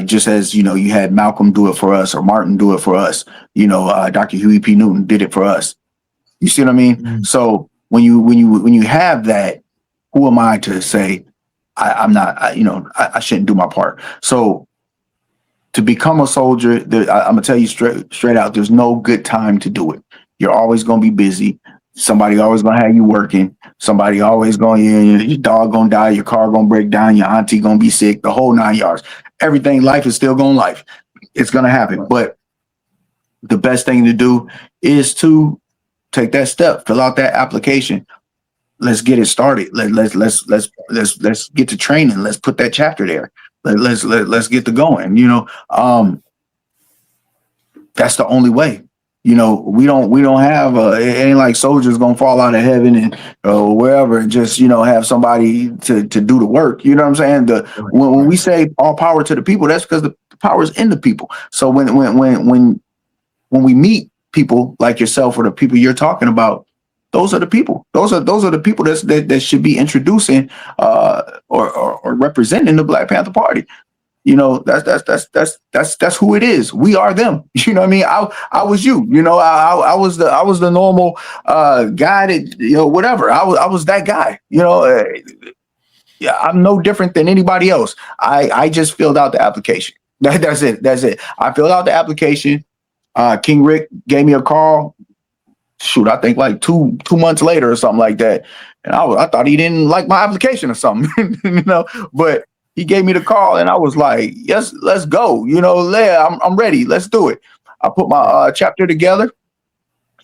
Speaker 3: Just as, you had Malcolm do it for us, or Martin do it for us. Dr. Huey P. Newton did it for us. You see what I mean? So when you have that, who am I to say I'm not? I shouldn't do my part. So to become a soldier, I'm gonna tell you straight out. There's no good time to do it. You're always gonna be busy. Somebody always gonna have you working. Somebody always going, your dog gonna die, your car gonna break down, your auntie gonna be sick, the whole 9 yards. Everything, life is still going life. It's gonna happen. But the best thing to do is to take that step, fill out that application. Let's get it started. Let's get to training. Let's put that chapter there. Let's get to going. That's the only way. We don't have it ain't like soldiers gonna fall out of heaven and wherever and just have somebody to do the work. You know what I'm saying? When we say all power to the people, that's because the power is in the people. So when we meet people like yourself or the people you're talking about, those are the people. Those are the people that should be introducing or representing the Black Panther Party. That's who it is. We are them. You know what I mean? I was you. I was the normal guy that whatever. I was that guy. Yeah, I'm no different than anybody else. I just filled out the application. That's it. I filled out the application. King Rick gave me a call. Shoot, I think like two months later or something like that. And I thought he didn't like my application or something, but he gave me the call and I was like, yes, let's go. I'm ready. Let's do it. I put my chapter together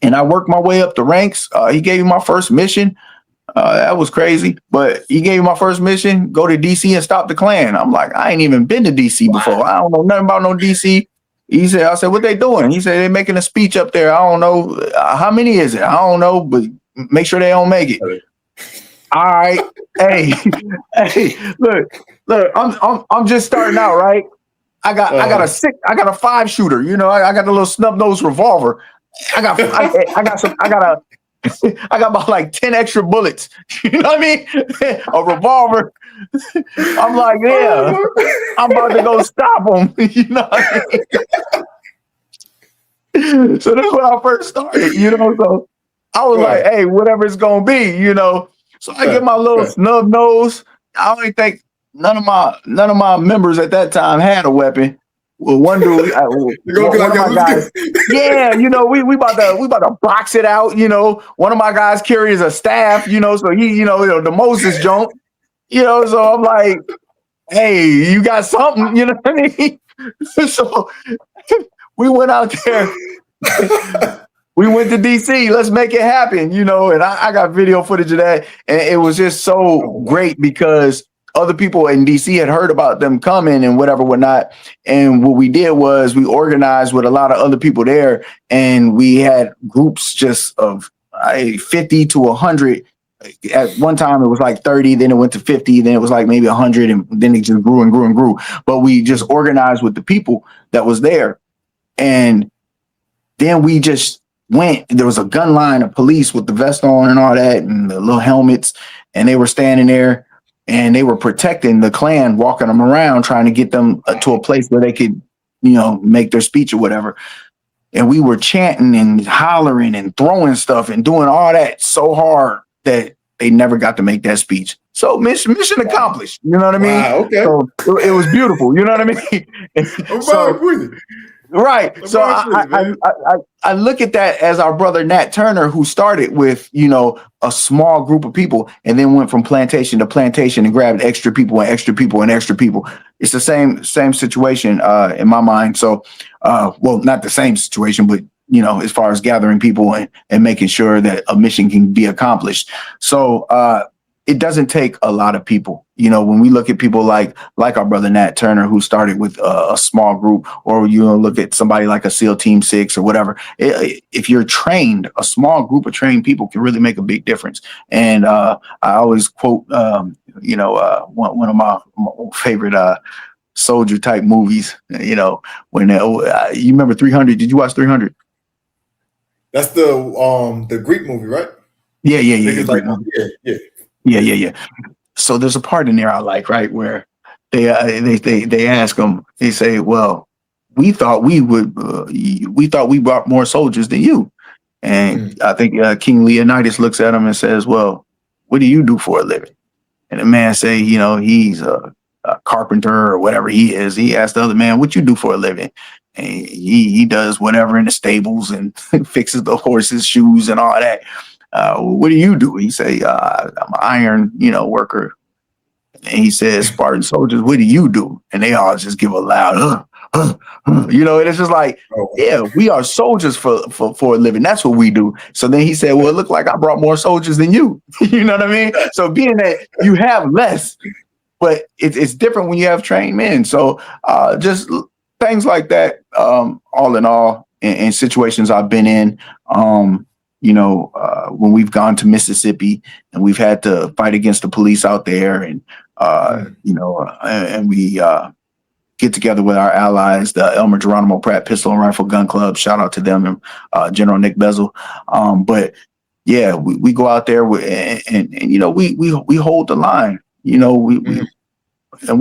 Speaker 3: and I worked my way up the ranks. He gave me my first mission. That was crazy, but he gave me my first mission, go to DC and stop the Klan. I'm like, I ain't even been to DC before. I don't know nothing about no DC. I said, what they doing? He said, they're making a speech up there. I don't know. How many is it? I don't know, but make sure they don't make it. All right. Hey, look, I'm just starting out, right? I got a 5-shooter, I got a little snub nose revolver. I got about like 10 extra bullets. You know what I mean? A revolver. I'm like, yeah, I'm about to go stop them. You know what I mean? So that's when I first started, So I was like, hey, whatever it's gonna be, So I get my little snub nose. I don't even think none of my members at that time had a weapon. Well, one dude, one of my guys, yeah, we about to box it out. One of my guys carries a staff, so he, the Moses joint, so I'm like, hey, you got something, you know what I mean? So we went out there. We went to DC. Let's make it happen, and I got video footage of that, and it was just so great because other people in DC had heard about them coming and whatnot. And what we did was we organized with a lot of other people there, and we had groups just of 50 to 100. At one time it was like 30, then it went to 50, then it was like maybe 100, and then it just grew and grew and grew. But we just organized with the people that was there, and then we just went. There was a gun line of police with the vest on and all that, and the little helmets, and they were standing there. And they were protecting the Klan, walking them around, trying to get them to a place where they could, make their speech or whatever. And we were chanting and hollering and throwing stuff and doing all that so hard that they never got to make that speech. So mission accomplished. You know what I mean? Wow, okay. So it was beautiful. You know what I mean? Right. So I look at that as our brother Nat Turner, who started with, a small group of people and then went from plantation to plantation and grabbed extra people and extra people and extra people. It's the same situation in my mind. So, well, not the same situation, but, as far as gathering people and making sure that a mission can be accomplished. So it doesn't take a lot of people. When we look at people like our brother Nat Turner, who started with a small group, or look at somebody like a SEAL Team 6 or whatever. If you're trained, a small group of trained people can really make a big difference. And I always quote, one of my favorite soldier type movies. When you remember 300? Did you watch 300?
Speaker 2: That's the Greek movie, right?
Speaker 3: Yeah. Yeah. So there's a part in there I like, right, where they ask them, they say, well, we thought we brought more soldiers than you. And I think King Leonidas looks at him and says, "Well, what do you do for a living?" And the man say, he's a carpenter or whatever he is. He asked the other man, "What you do for a living?" And he does whatever in the stables and fixes the horses' shoes and all that. What do you do? He say, "I'm an iron, worker." And he says, "Spartan soldiers, what do you do?" And they all just give a loud, and it's just like, yeah, we are soldiers for a living. That's what we do. So then he said, "Well, it looked like I brought more soldiers than you." You know what I mean? So being that you have less, but it's different when you have trained men. So just things like that, all in all, in situations I've been in, when we've gone to Mississippi and we've had to fight against the police out there, and and we get together with our allies, the Elmer Geronimo Pratt Pistol and Rifle Gun Club. Shout out to them and General Nick Bezel. But yeah, we go out there and we hold the line. We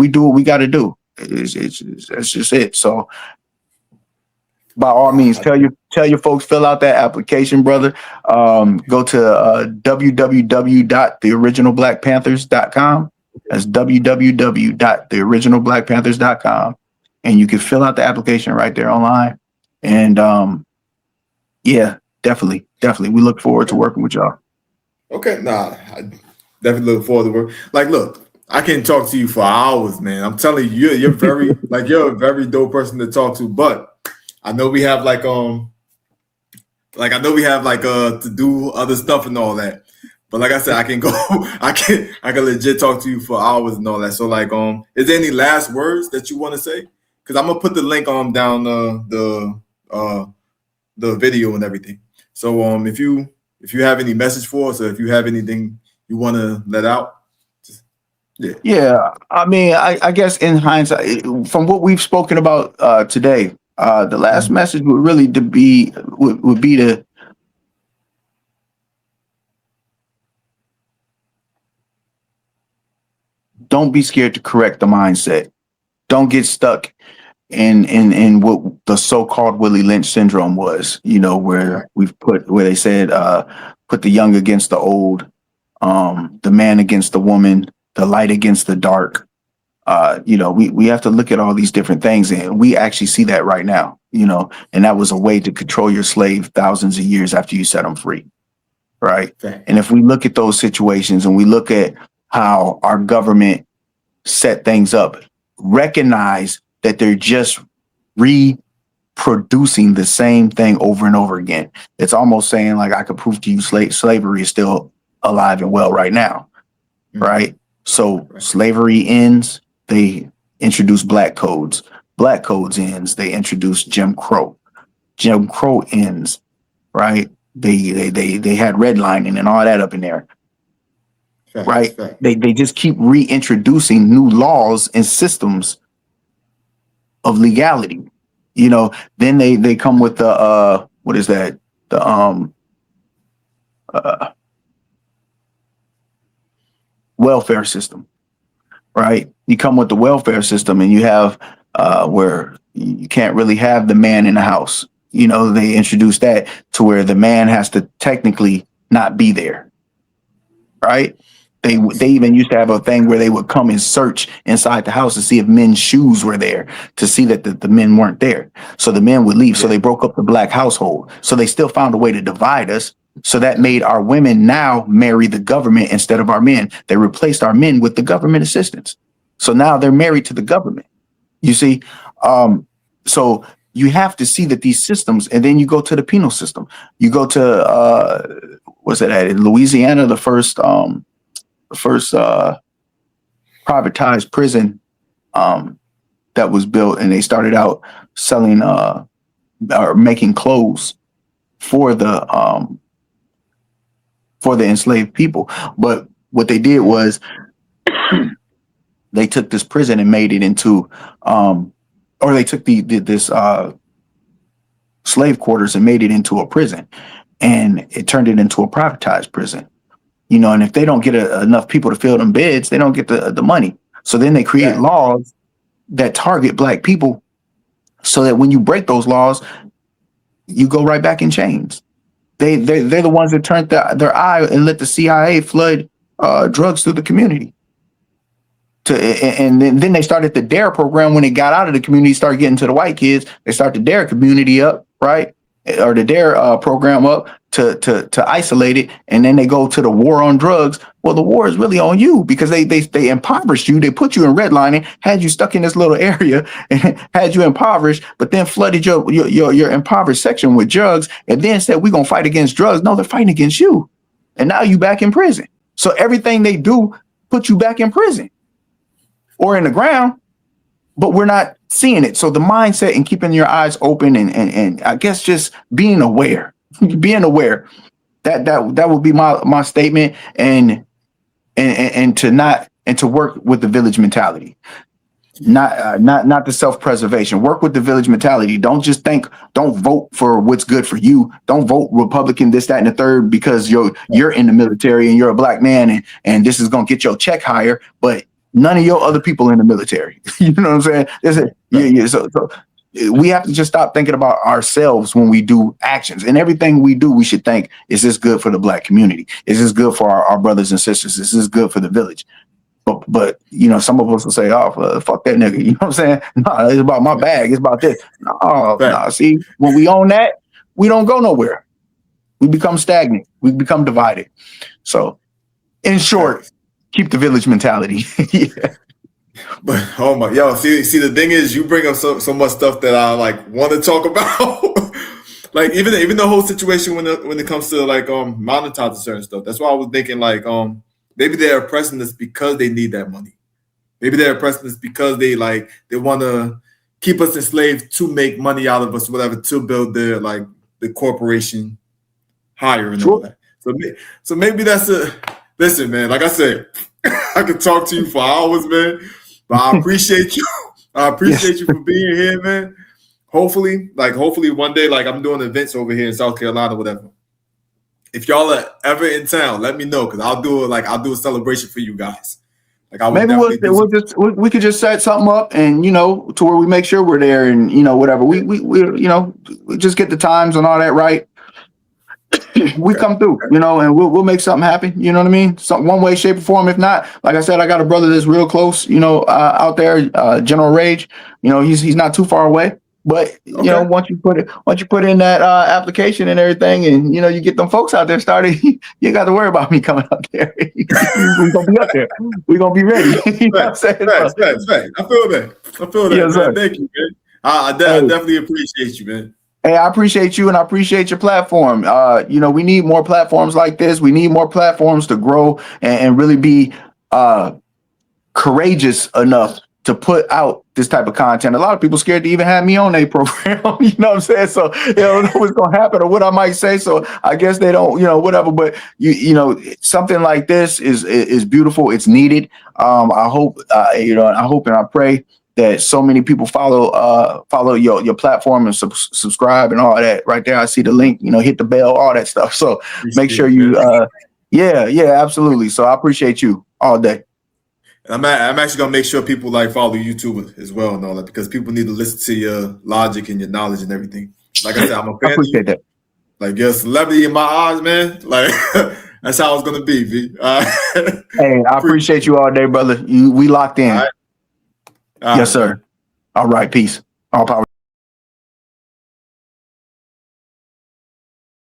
Speaker 3: do what we got to do. That's just it. So by all means, tell your folks, fill out that application, brother. Go to www.theoriginalblackpanthers.com. That's www.theoriginalblackpanthers.com, and you can fill out the application right there online. And yeah, definitely, we look forward to working with y'all.
Speaker 2: Okay, I definitely look forward to work. Like, look, I can talk to you for hours, man. I'm telling you, you're very you're a very dope person to talk to. But I know we have to do other stuff and all that. But like I said, I can legit talk to you for hours and all that. So is there any last words that you want to say? Because I'm gonna put the link down the video and everything. So if you have any message for us, or if you have anything you want to let out,
Speaker 3: yeah. I mean, I guess in hindsight, from what we've spoken about today, the last message would really be to don't be scared to correct the mindset. Don't get stuck in what the so-called Willie Lynch syndrome was, where they said put the young against the old, the man against the woman, the light against the dark. We have to look at all these different things, and we actually see that right now, and that was a way to control your slave thousands of years after you set them free. Right. And if we look at those situations and we look at how our government set things up, recognize that they're just reproducing the same thing over and over again. It's almost saying, like, I could prove to you slavery is still alive and well right now. Right. So slavery ends, they introduce black codes. Black codes ends, they introduce Jim Crow. Jim Crow ends, right? They had redlining and all that up in there. Right. They just keep reintroducing new laws and systems of legality. Then they come with the what is that? The welfare system. Right. You come with the welfare system and you have where you can't really have the man in the house. They introduce that to where the man has to technically not be there. Right. They even used to have a thing where they would come and search inside the house to see if men's shoes were there, to see that the men weren't there. So the men would leave. Yeah. So they broke up the black household. So they still found a way to divide us. So that made our women now marry the government instead of our men. They replaced our men with the government assistants. So now they're married to the government. You see? So you have to see that these systems, and then you go to the penal system. You go to, what's it at? In Louisiana, the first privatized prison that was built, and they started out selling or making clothes for the enslaved people. But what they did was they took this prison and made it into or they took this slave quarters and made it into a prison, and it turned it into a privatized prison. And if they don't get enough people to fill them beds, they don't get the money. So then they create laws that target black people, so that when you break those laws, you go right back in chains. They're the ones that turned their eye and let the CIA flood drugs through the community. And then they started the DARE program when it got out of the community, started getting to the white kids. They start the DARE community up, right? Or the DARE program up to isolate it, and then they go to the war on drugs. Well, the war is really on you because they impoverished you. They put you in redlining, had you stuck in this little area, and had you impoverished, but then flooded your impoverished section with drugs, and then said we're gonna fight against drugs. No, they're fighting against you, and now you back in prison. So everything they do put you back in prison or in the ground, but we're not seeing it. So the mindset and keeping your eyes open and I guess just being aware, that would be my statement, and to work with the village mentality, not the self-preservation. Work with the village mentality. Don't just don't vote for what's good for you. Don't vote Republican, this, that, and the third, because you're in the military and you're a black man and this is gonna get your check higher, but none of your other people in the military. You know what I'm saying? So we have to just stop thinking about ourselves when we do actions. And everything we do, we should think, is this good for the black community? Is this good for our brothers and sisters? Is this good for the village? But some of us will say, oh, fuck that nigga. You know what I'm saying? No, it's about my bag. It's about this. No. See, when we own that, we don't go nowhere. We become stagnant. We become divided. So, in short, keep the village mentality. Yeah.
Speaker 2: But see, the thing is, you bring up so much stuff that I want to talk about. Like even the whole situation when it comes to monetizing certain stuff. That's why I was thinking maybe they're oppressing us because they need that money. Maybe they're oppressing us because they want to keep us enslaved to make money out of us, whatever, to build their the corporation higher and all that. So maybe that's listen, man. Like I said, I could talk to you for hours, man. But I appreciate you. I appreciate you for being here, man. Hopefully one day, I'm doing events over here in South Carolina, whatever. If y'all are ever in town, let me know, because I'll do a celebration for you guys.
Speaker 3: Maybe we could just set something up, and to where we make sure we're there, and whatever. We just get the times and all that right. We come through, and we'll make something happen. You know what I mean? One way, shape, or form. If not, like I said, I got a brother that's real close, out there, General Rage. He's not too far away. But once you put in that application and everything, and you get them folks out there started, you got to worry about me coming up there. We're gonna be up there. We're gonna be ready. You know what I'm saying?
Speaker 2: Facts. I feel that. Yes, man. Thank you, man. I definitely appreciate you, man.
Speaker 3: Hey, I appreciate you, and I appreciate your platform. We need more platforms like this. We need more platforms to grow and really be courageous enough to put out this type of content. A lot of people scared to even have me on their program. You know what I'm saying? So they don't know what's going to happen or what I might say. So I guess they don't, whatever. But something like this is beautiful. It's needed. I hope, I hope and I pray that so many people follow your platform and subscribe and all that. Right there, I see the link. Hit the bell, all that stuff. So make sure you, yeah, absolutely. So I appreciate you all day.
Speaker 2: I'm actually gonna make sure people follow YouTube as well and all that, because people need to listen to your logic and your knowledge and everything. Like I said, I'm a fan. I appreciate that. You're a celebrity in my eyes, man. That's how it's gonna be, V.
Speaker 3: Hey, I appreciate you all day, brother. We locked in.
Speaker 2: All right.
Speaker 3: Yes, sir. All right, peace. All power.